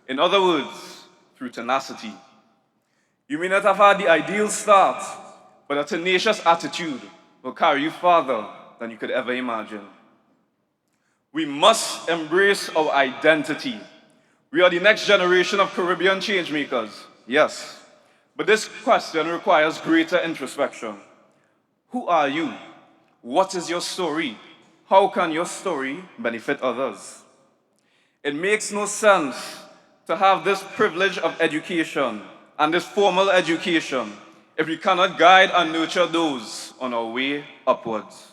In other words, through tenacity. You may not have had the ideal start, but a tenacious attitude will carry you farther than you could ever imagine. We must embrace our identity. We are the next generation of Caribbean changemakers, yes, but this question requires greater introspection. Who are you? What is your story? How can your story benefit others? It makes no sense to have this privilege of education and this formal education if we cannot guide and nurture those on our way upwards.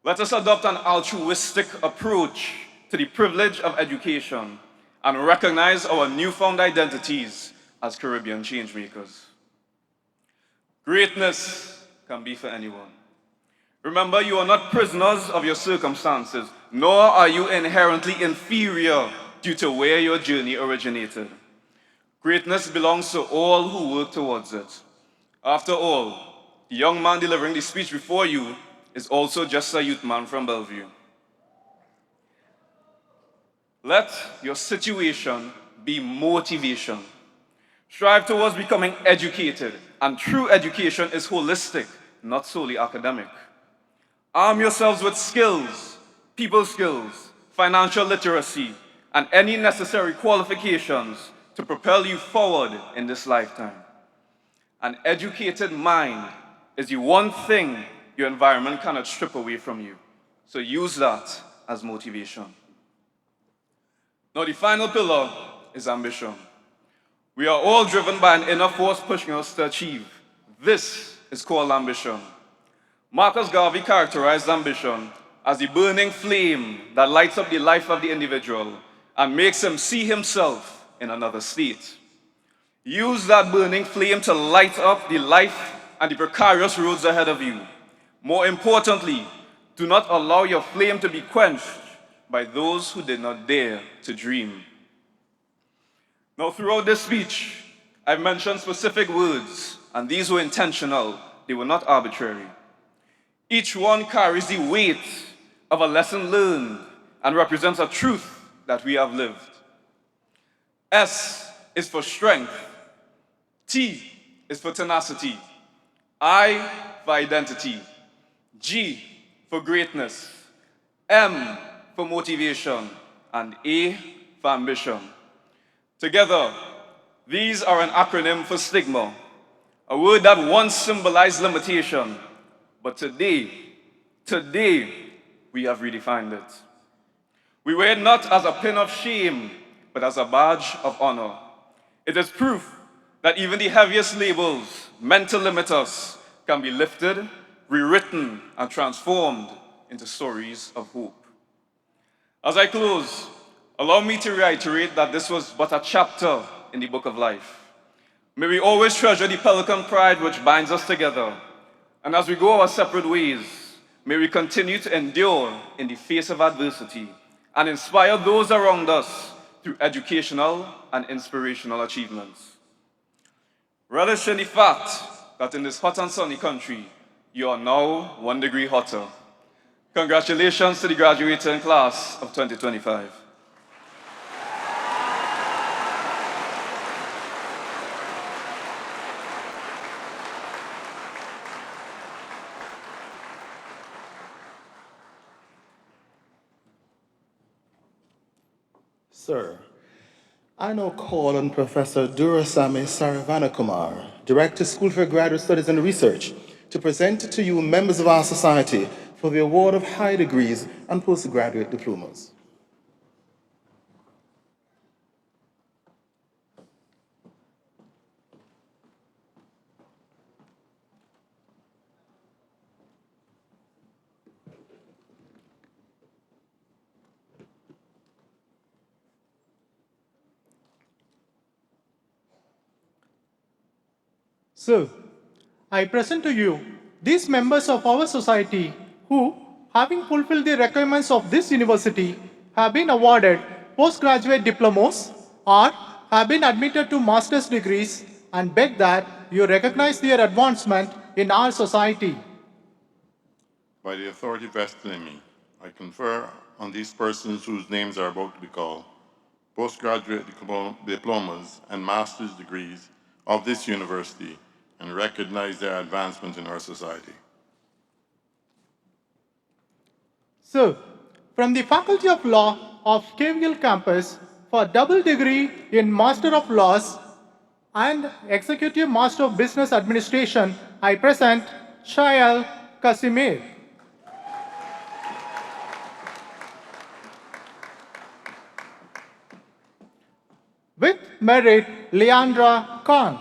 Let us adopt an altruistic approach to the privilege of education and recognize our newfound identities as Caribbean changemakers. Greatness can be for anyone. Remember, you are not prisoners of your circumstances, nor are you inherently inferior due to where your journey originated. Greatness belongs to all who work towards it. After all, the young man delivering the speech before you is also just a youth man from Bellevue. Let your situation be motivation. Strive towards becoming educated, and true education is holistic, not solely academic. Arm yourselves with skills, people skills, financial literacy, and any necessary qualifications to propel you forward in this lifetime. An educated mind is the one thing your environment cannot strip away from you. So use that as motivation. Now, the final pillar is ambition. We are all driven by an inner force pushing us to achieve. This is called ambition. Marcus Garvey characterized ambition as the burning flame that lights up the life of the individual and makes him see himself in another state. Use that burning flame to light up the life and the precarious roads ahead of you. More importantly, do not allow your flame to be quenched by those who did not dare to dream. Now, throughout this speech, I've mentioned specific words, and these were intentional. They were not arbitrary. Each one carries the weight of a lesson learned and represents a truth that we have lived. S is for strength. T is for tenacity. I for identity. G for greatness. M for motivation. And A for ambition. Together, these are an acronym for stigma, a word that once symbolized limitation, but today, we have redefined it. We wear it not as a pin of shame, but as a badge of honor. It is proof that even the heaviest labels meant to limit us can be lifted, rewritten, and transformed into stories of hope. As I close, allow me to reiterate that this was but a chapter in the book of life. May we always treasure the pelican pride which binds us together. And as we go our separate ways, may we continue to endure in the face of adversity and inspire those around us through educational and inspirational achievements. Relish in the fact that in this hot and sunny country, you are now 1 degree hotter. Congratulations to the graduating class of 2025. Sir, I now call on Professor Durasamy Saravanakumar, Director, School for Graduate Studies and Research, to present to you members of our society for the award of high degrees and postgraduate diplomas. So, I present to you these members of our society who, having fulfilled the requirements of this university, have been awarded postgraduate diplomas or have been admitted to master's degrees, and beg that you recognize their advancement in our society. By the authority vested in me, I confer on these persons whose names are about to be called postgraduate diplomas and master's degrees of this university and recognize their advancement in our society. So, from the Faculty of Law of KVL campus for double degree in Master of Laws and Executive Master of Business Administration, I present Shael Kasimir. With merit, Leandra Khan.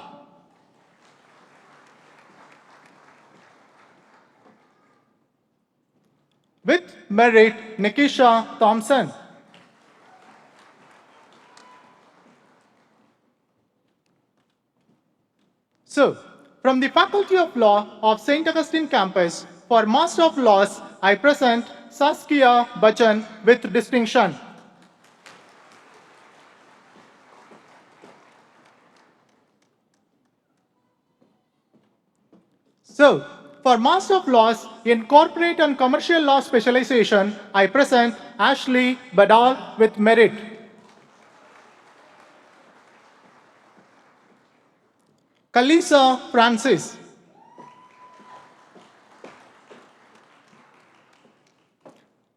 With merit, Nikisha Thompson. So, from the Faculty of Law of St. Augustine campus, for Master of Laws, I present Saskia Bachchan with distinction. So, for Master of Laws in Corporate and Commercial Law specialization, I present Ashley Badal with merit. Kalisa Francis.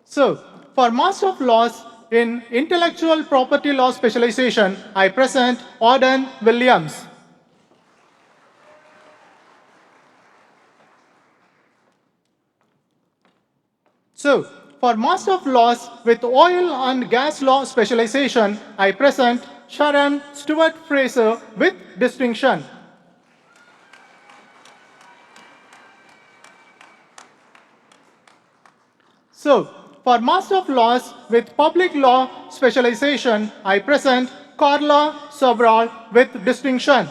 So, for Master of Laws in Intellectual Property Law specialization, I present Auden Williams. So, for Master of Laws with Oil and Gas Law specialization, I present Sharon Stewart Fraser with distinction. So, for Master of Laws with Public Law specialization, I present Carla Sobral with distinction.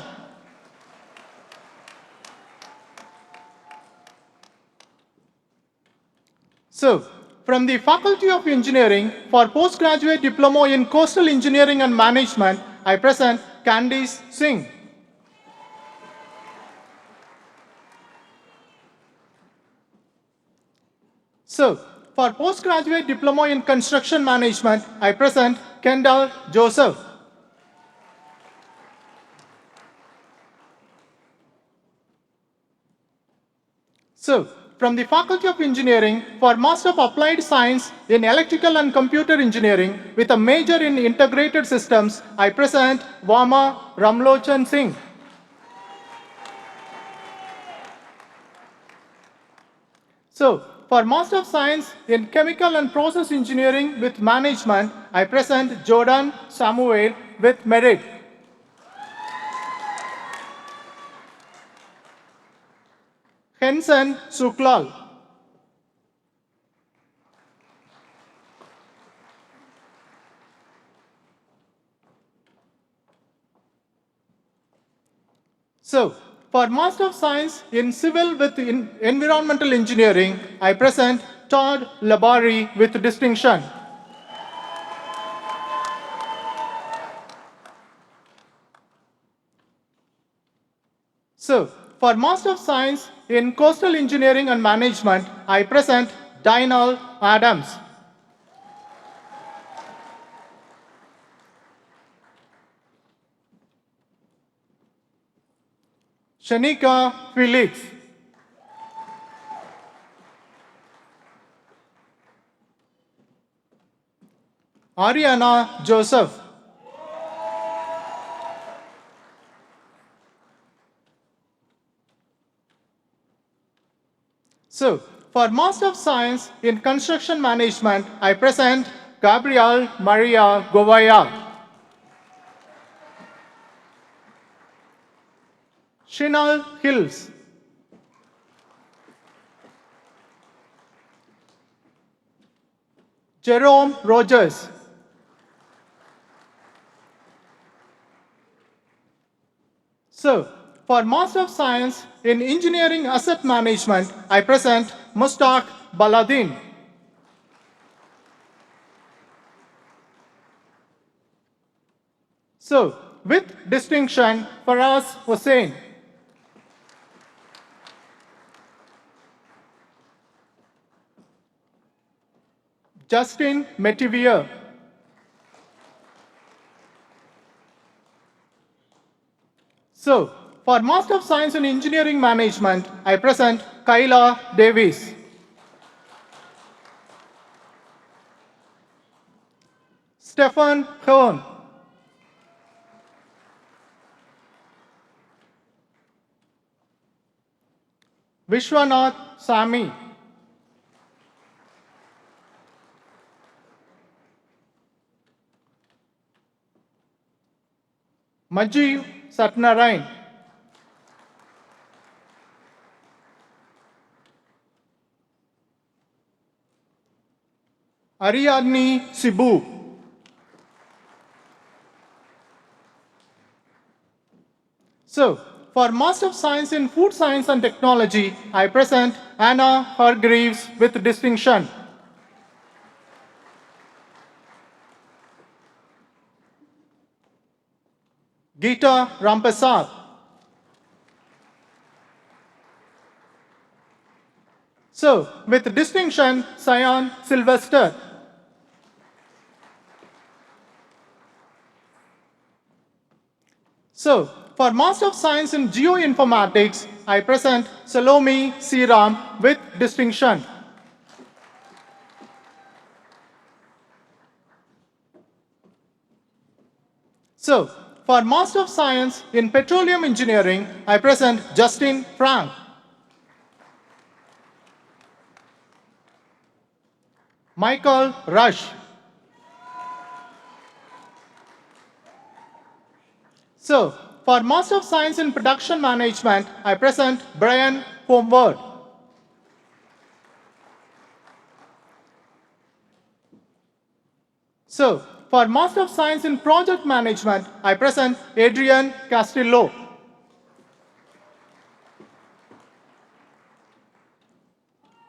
So, from the Faculty of Engineering for Postgraduate Diploma in Coastal Engineering and Management, I present Candice Singh. So, for Postgraduate Diploma in Construction Management, I present Kendall Joseph. So, from the Faculty of Engineering for Master of Applied Science in Electrical and Computer Engineering with a major in Integrated Systems, I present Vama Ramlochan Singh. So, for Master of Science in Chemical and Process Engineering with Management, I present Jordan Samuel with merit. Henson Suklal. So, for Master of Science in Civil with Environmental Engineering, I present Todd Labari with distinction. So, for Master of Science in Coastal Engineering and Management, I present Dinal Adams. Shanika Felix. Ariana Joseph. So, for Master of Science in Construction Management, I present Gabriel Maria Govaya. Shinal Hills. Jerome Rogers. So, for Master of Science in Engineering Asset Management, I present Mustaq Baladin. So, with distinction, Faraz Hussain. Justin Metivier. So, for Master of Science in Engineering Management, I present Kyla Davis. Stefan Hearn. Vishwanath Sami. Majiv Satnarayan. Ariadne Sibu. So, for Master of Science in Food Science and Technology, I present Anna Hargreaves with distinction. Geeta Rampasad. So, with distinction, Sion Sylvester. So, for Master of Science in Geoinformatics, I present Salome Siram with distinction. So, for Master of Science in Petroleum Engineering, I present Justin Frank. Michael Rush. So, for Master of Science in Production Management, I present Brian Homeward. So, for Master of Science in Project Management, I present Adrian Castillo.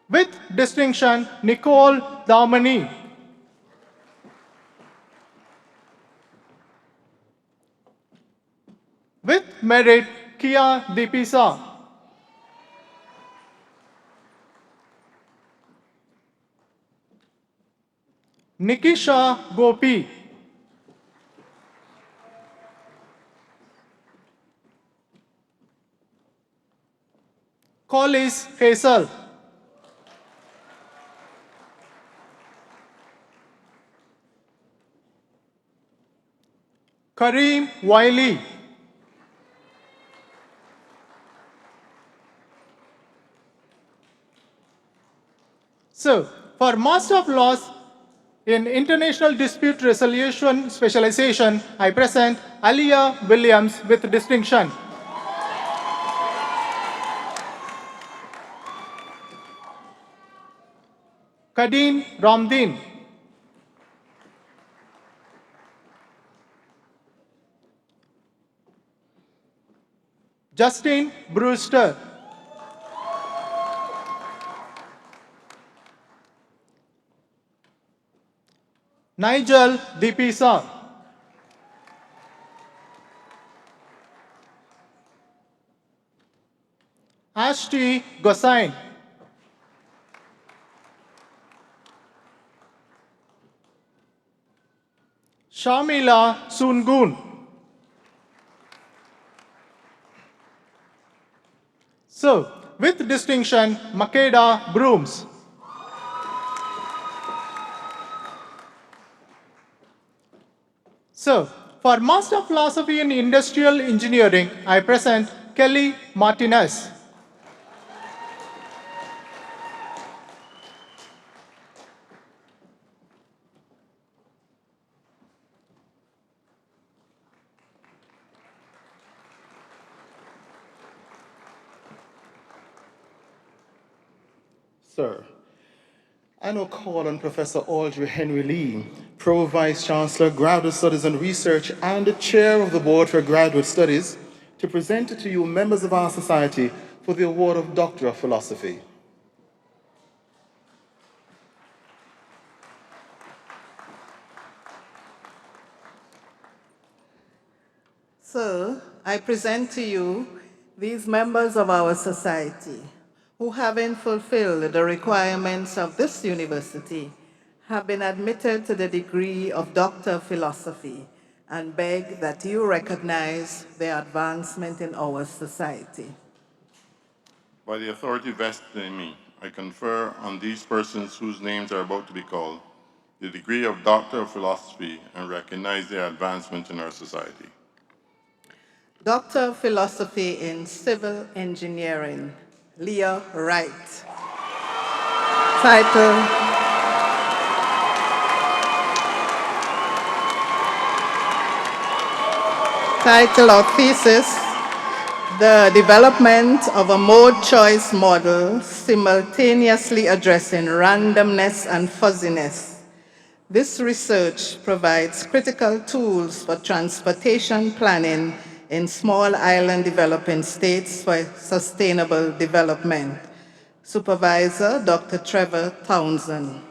With distinction, Nicole Daumani. With merit, Kia Dipisa. Nikisha Gopi. Collis Hazel. Kareem Wiley. So, for Master of Laws in International Dispute Resolution Specialization, I present Aliyah Williams with distinction. Kadeen Ramdin. Justin Brewster. Nigel Dipisa. Ashti Gosain. Shamila Sungun. So, with distinction, Makeda Brooms. So, for Master of Philosophy in Industrial Engineering, I present Kelly Martinez. Sir, I now call on Professor Audrey Henry Lee, Pro Vice Chancellor, Graduate Studies and Research, and the Chair of the Board for Graduate Studies, to present to you members of our society for the award of Doctor of Philosophy. So, I present to you these members of our society who, having fulfilled the requirements of this university, have been admitted to the degree of Doctor of Philosophy and beg that you recognize their advancement in our society. By the authority vested in me, I confer on these persons whose names are about to be called the degree of Doctor of Philosophy and recognize their advancement in our society. Doctor of Philosophy in Civil Engineering, Leah Wright. Title of thesis, The Development of a Mode Choice Model Simultaneously Addressing Randomness and Fuzziness. This research provides critical tools for transportation planning in small island developing states for sustainable development. Supervisor, Dr. Trevor Townsend.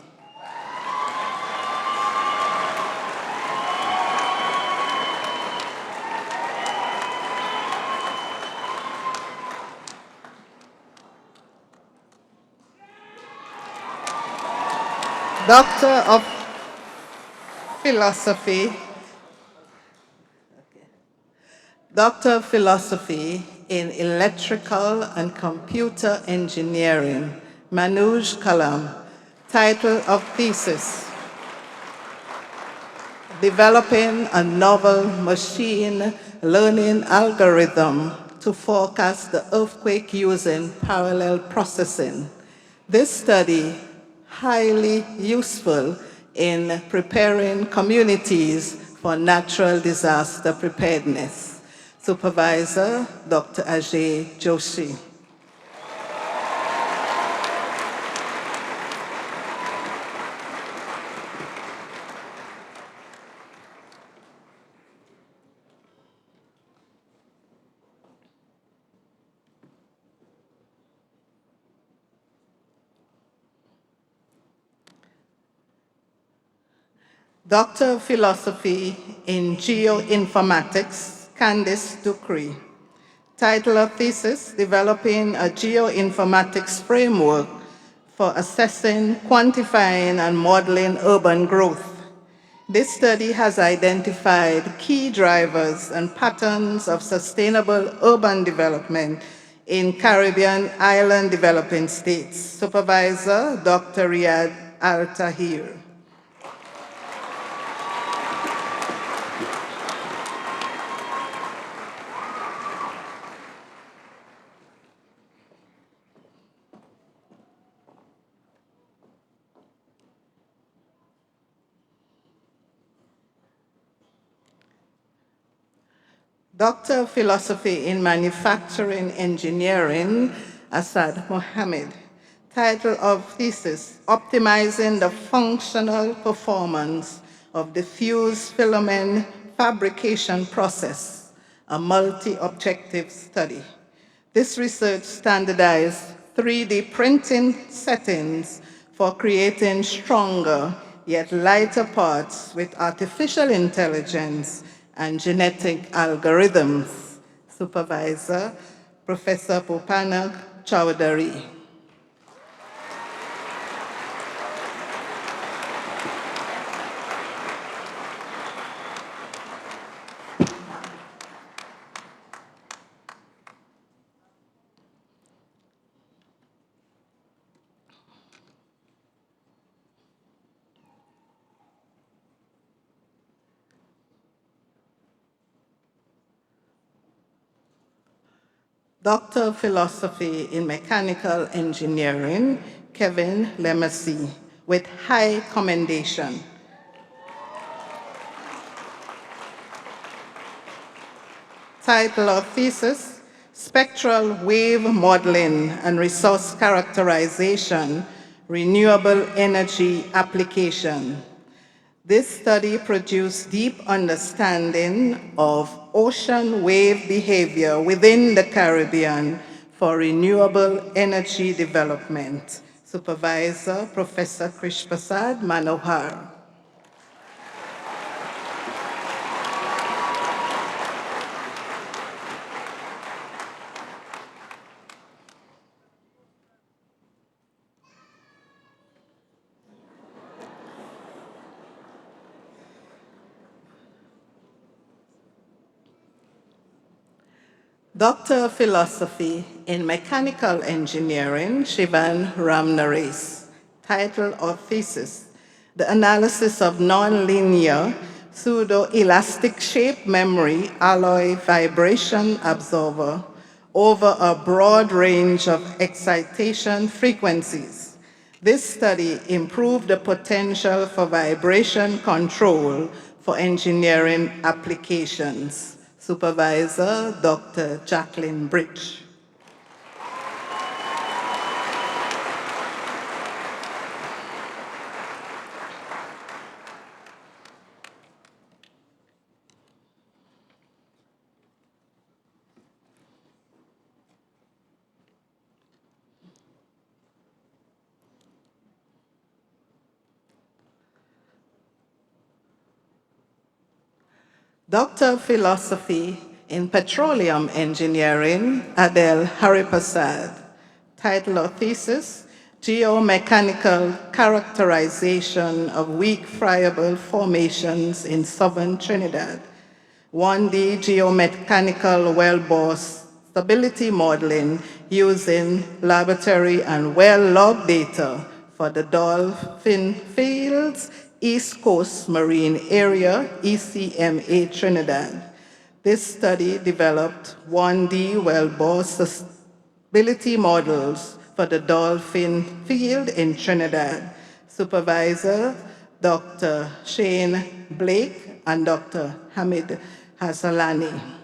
Doctor of Philosophy, Doctor of Philosophy in Electrical and Computer Engineering, Manoj Kalam. Title of thesis, Developing a Novel Machine Learning Algorithm to Forecast the Earthquake Using Parallel Processing. This study highly useful in preparing communities for natural disaster preparedness. Supervisor, Dr. Ajay Joshi. Doctor of Philosophy in Geoinformatics, Candice Ducree. Title of thesis, Developing a Geoinformatics Framework for Assessing, Quantifying, and Modeling Urban Growth. This study has identified key drivers and patterns of sustainable urban development in Caribbean island developing states. Supervisor, Dr. Riyad Al-Tahir. Doctor of Philosophy in Manufacturing Engineering, Asad Mohammed. Title of thesis, Optimizing the Functional Performance of the Fused Filament Fabrication Process, a multi-objective study. This research standardized 3D printing settings for creating stronger yet lighter parts with artificial intelligence and genetic algorithms. Supervisor, Professor Popana Chowdhury. Doctor of Philosophy in Mechanical Engineering, Kevin Lemessy, with high commendation. Title of thesis, Spectral Wave Modeling and Resource Characterization, Renewable Energy Application. This study produced deep understanding of ocean wave behavior within the Caribbean for renewable energy development. Supervisor, Professor Krish Prasad Manohar. Doctor of Philosophy in Mechanical Engineering, Shivan Ramnares. Title of thesis, The Analysis of Nonlinear Pseudo-Elastic Shape Memory Alloy Vibration Absorber over a broad range of excitation frequencies. This study improved the potential for vibration control for engineering applications. Supervisor, Dr. Jacqueline Bridge. Doctor of Philosophy in Petroleum Engineering, Adele Hariprasad. Title of thesis, Geomechanical Characterization of Weak Friable Formations in Southern Trinidad. 1D geomechanical wellbore stability modeling using laboratory and well log data for the Dolphin Fields East Coast Marine Area, ECMA Trinidad. This study developed 1D wellbore stability models for the Dolphin Field in Trinidad. Supervisor, Dr. Shane Blake and Dr. Hamid Hasalani.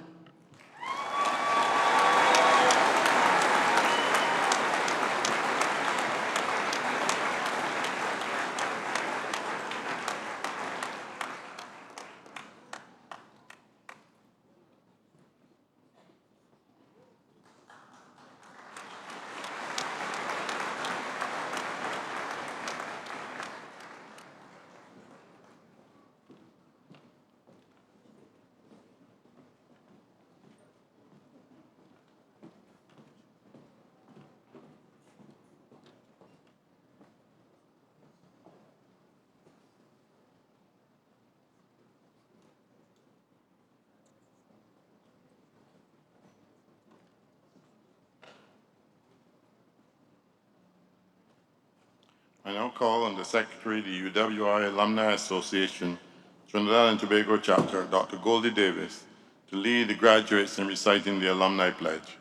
I now call on the Secretary of the UWI Alumni Association, Trinidad and Tobago Chapter, Dr. Goldie Davis, to lead the graduates in reciting the Alumni Pledge.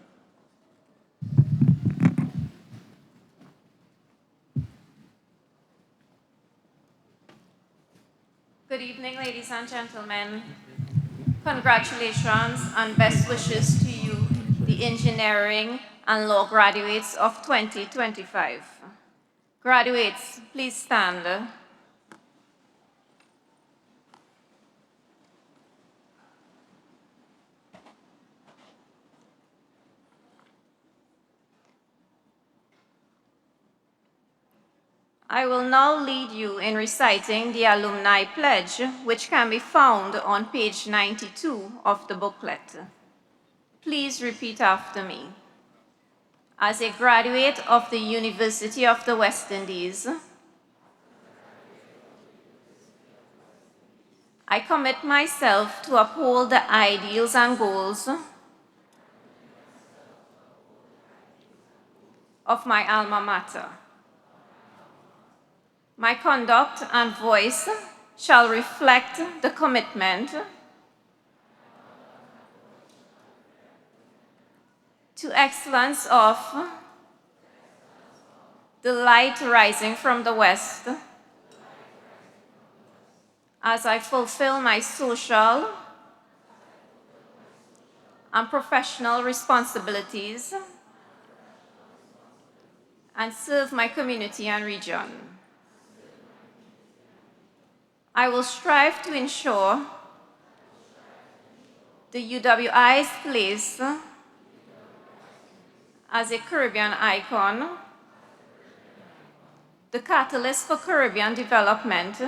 Good evening, ladies and gentlemen. Congratulations and best wishes to you, the engineering and law graduates of 2025. Graduates, please stand. I will now lead you in reciting the Alumni Pledge, which can be found on page 92 of the booklet. Please repeat after me. as a graduate of the University of the West Indies, I commit myself to uphold the ideals and goals of my alma mater. My conduct and voice shall reflect the commitment to excellence of the light rising from the west as I fulfill my social and professional responsibilities and serve my community and region. I will strive to ensure the UWI's place as a Caribbean icon, the catalyst for Caribbean development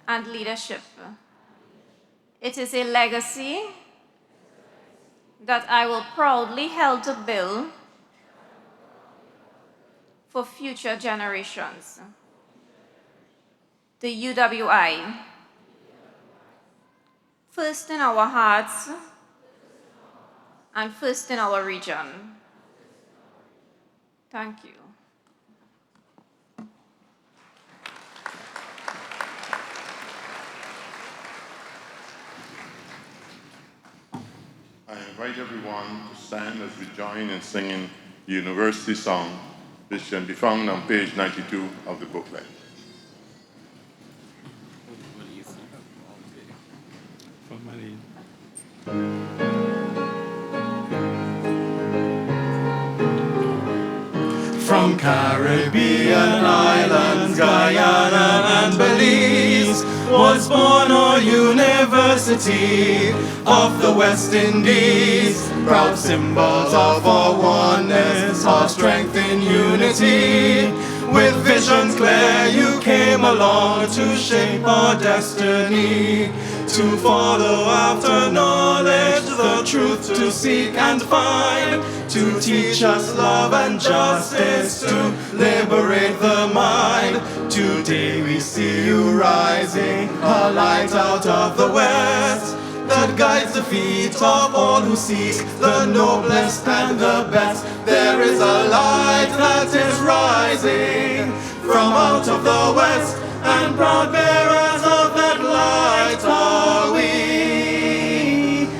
and leadership. It is a legacy that I will proudly help to build for future generations. The UWI, first in our hearts and first in our region. Thank you. I invite everyone to stand as we join in singing the university song, which can be found on page 92 of the booklet. From Caribbean islands, Guyana and Belize, was born our University of the West Indies. Proud symbols of our oneness, our strength in unity. With visions clear, you came along to shape our destiny. To follow after knowledge, the truth to seek and find. To teach us love and justice, to liberate the mind. Today we see you rising, a light out of the west, that guides the feet of all who seek the noblest and the best. There is a light that is rising from out of the west, and proud bearers of that light are we.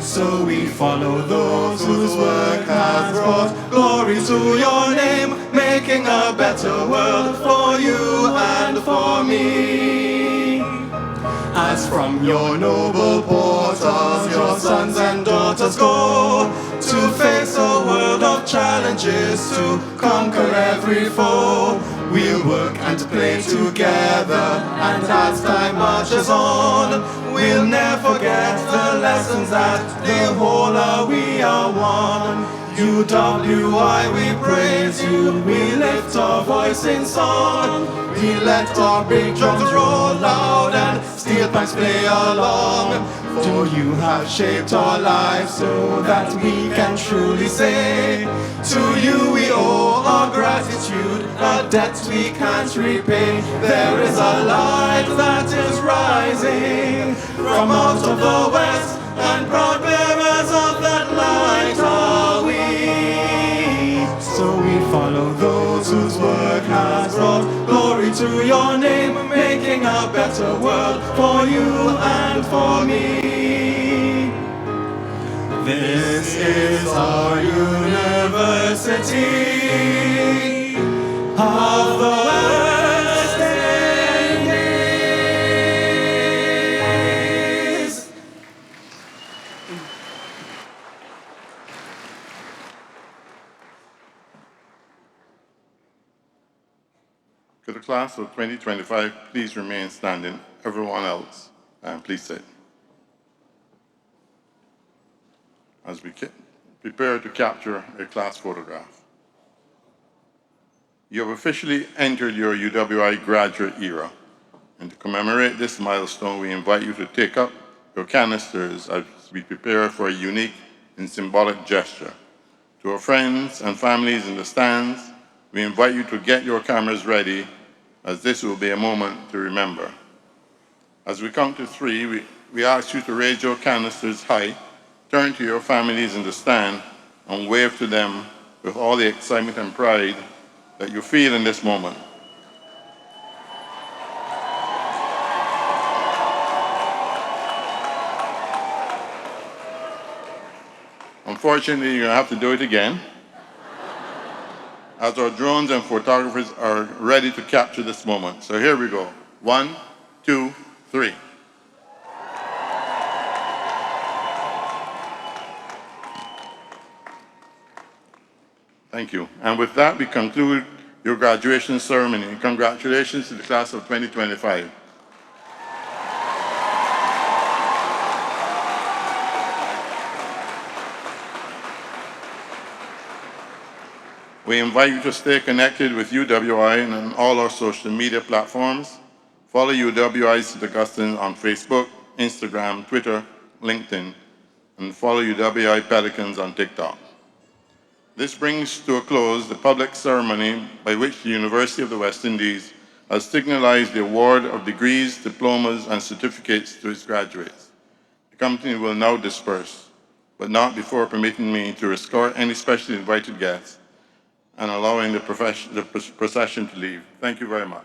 So we follow those whose work has brought glory to your name, making a better world for you and for me. As from your noble portals, your sons and daughters go to face a world of challenges, to conquer every foe. We'll work and play together, and as time marches on, we'll never forget the lessons that the whole are we are one. UWI, we praise you, we lift our voice in song. We let our big drums roll loud and steel pipes play along. For you have shaped our lives so that we can truly say, to you we owe our gratitude, a debt we can't repay. There is a light that is rising from out of the west, and proud bearers of that light are we. So we follow those whose work has brought glory to your name, making a better world for you and for me. This is our university of the West Indies. Could the class of 2025 please remain standing? Everyone else, please sit. As we prepare to capture a class photograph. You have officially entered your UWI graduate era. And to commemorate this milestone, we invite you to take up your canisters as we prepare for a unique and symbolic gesture To our friends and families in the stands, we invite you to get your cameras ready, as this will be a moment to remember. As we count to 3, we ask you to raise your canisters high, turn to your families in the stand, and wave to them with all the excitement and pride that you feel in this moment. Unfortunately, you're going to have to do it again, as our drones and photographers are ready to capture this moment. So here we go. 1, 2, 3. Thank you. And with that, we conclude your graduation ceremony. Congratulations to the class of 2025. We invite you to stay connected with UWI and on all our social media platforms. Follow UWI St. Augustine on Facebook, Instagram, Twitter, LinkedIn, and follow UWI Pelicans on TikTok. This brings to a close the public ceremony by which the University of the West Indies has signalized the award of degrees, diplomas, and certificates to its graduates. The company will now disperse, but not before permitting me to escort any specially invited guests and allowing the procession to leave. Thank you very much.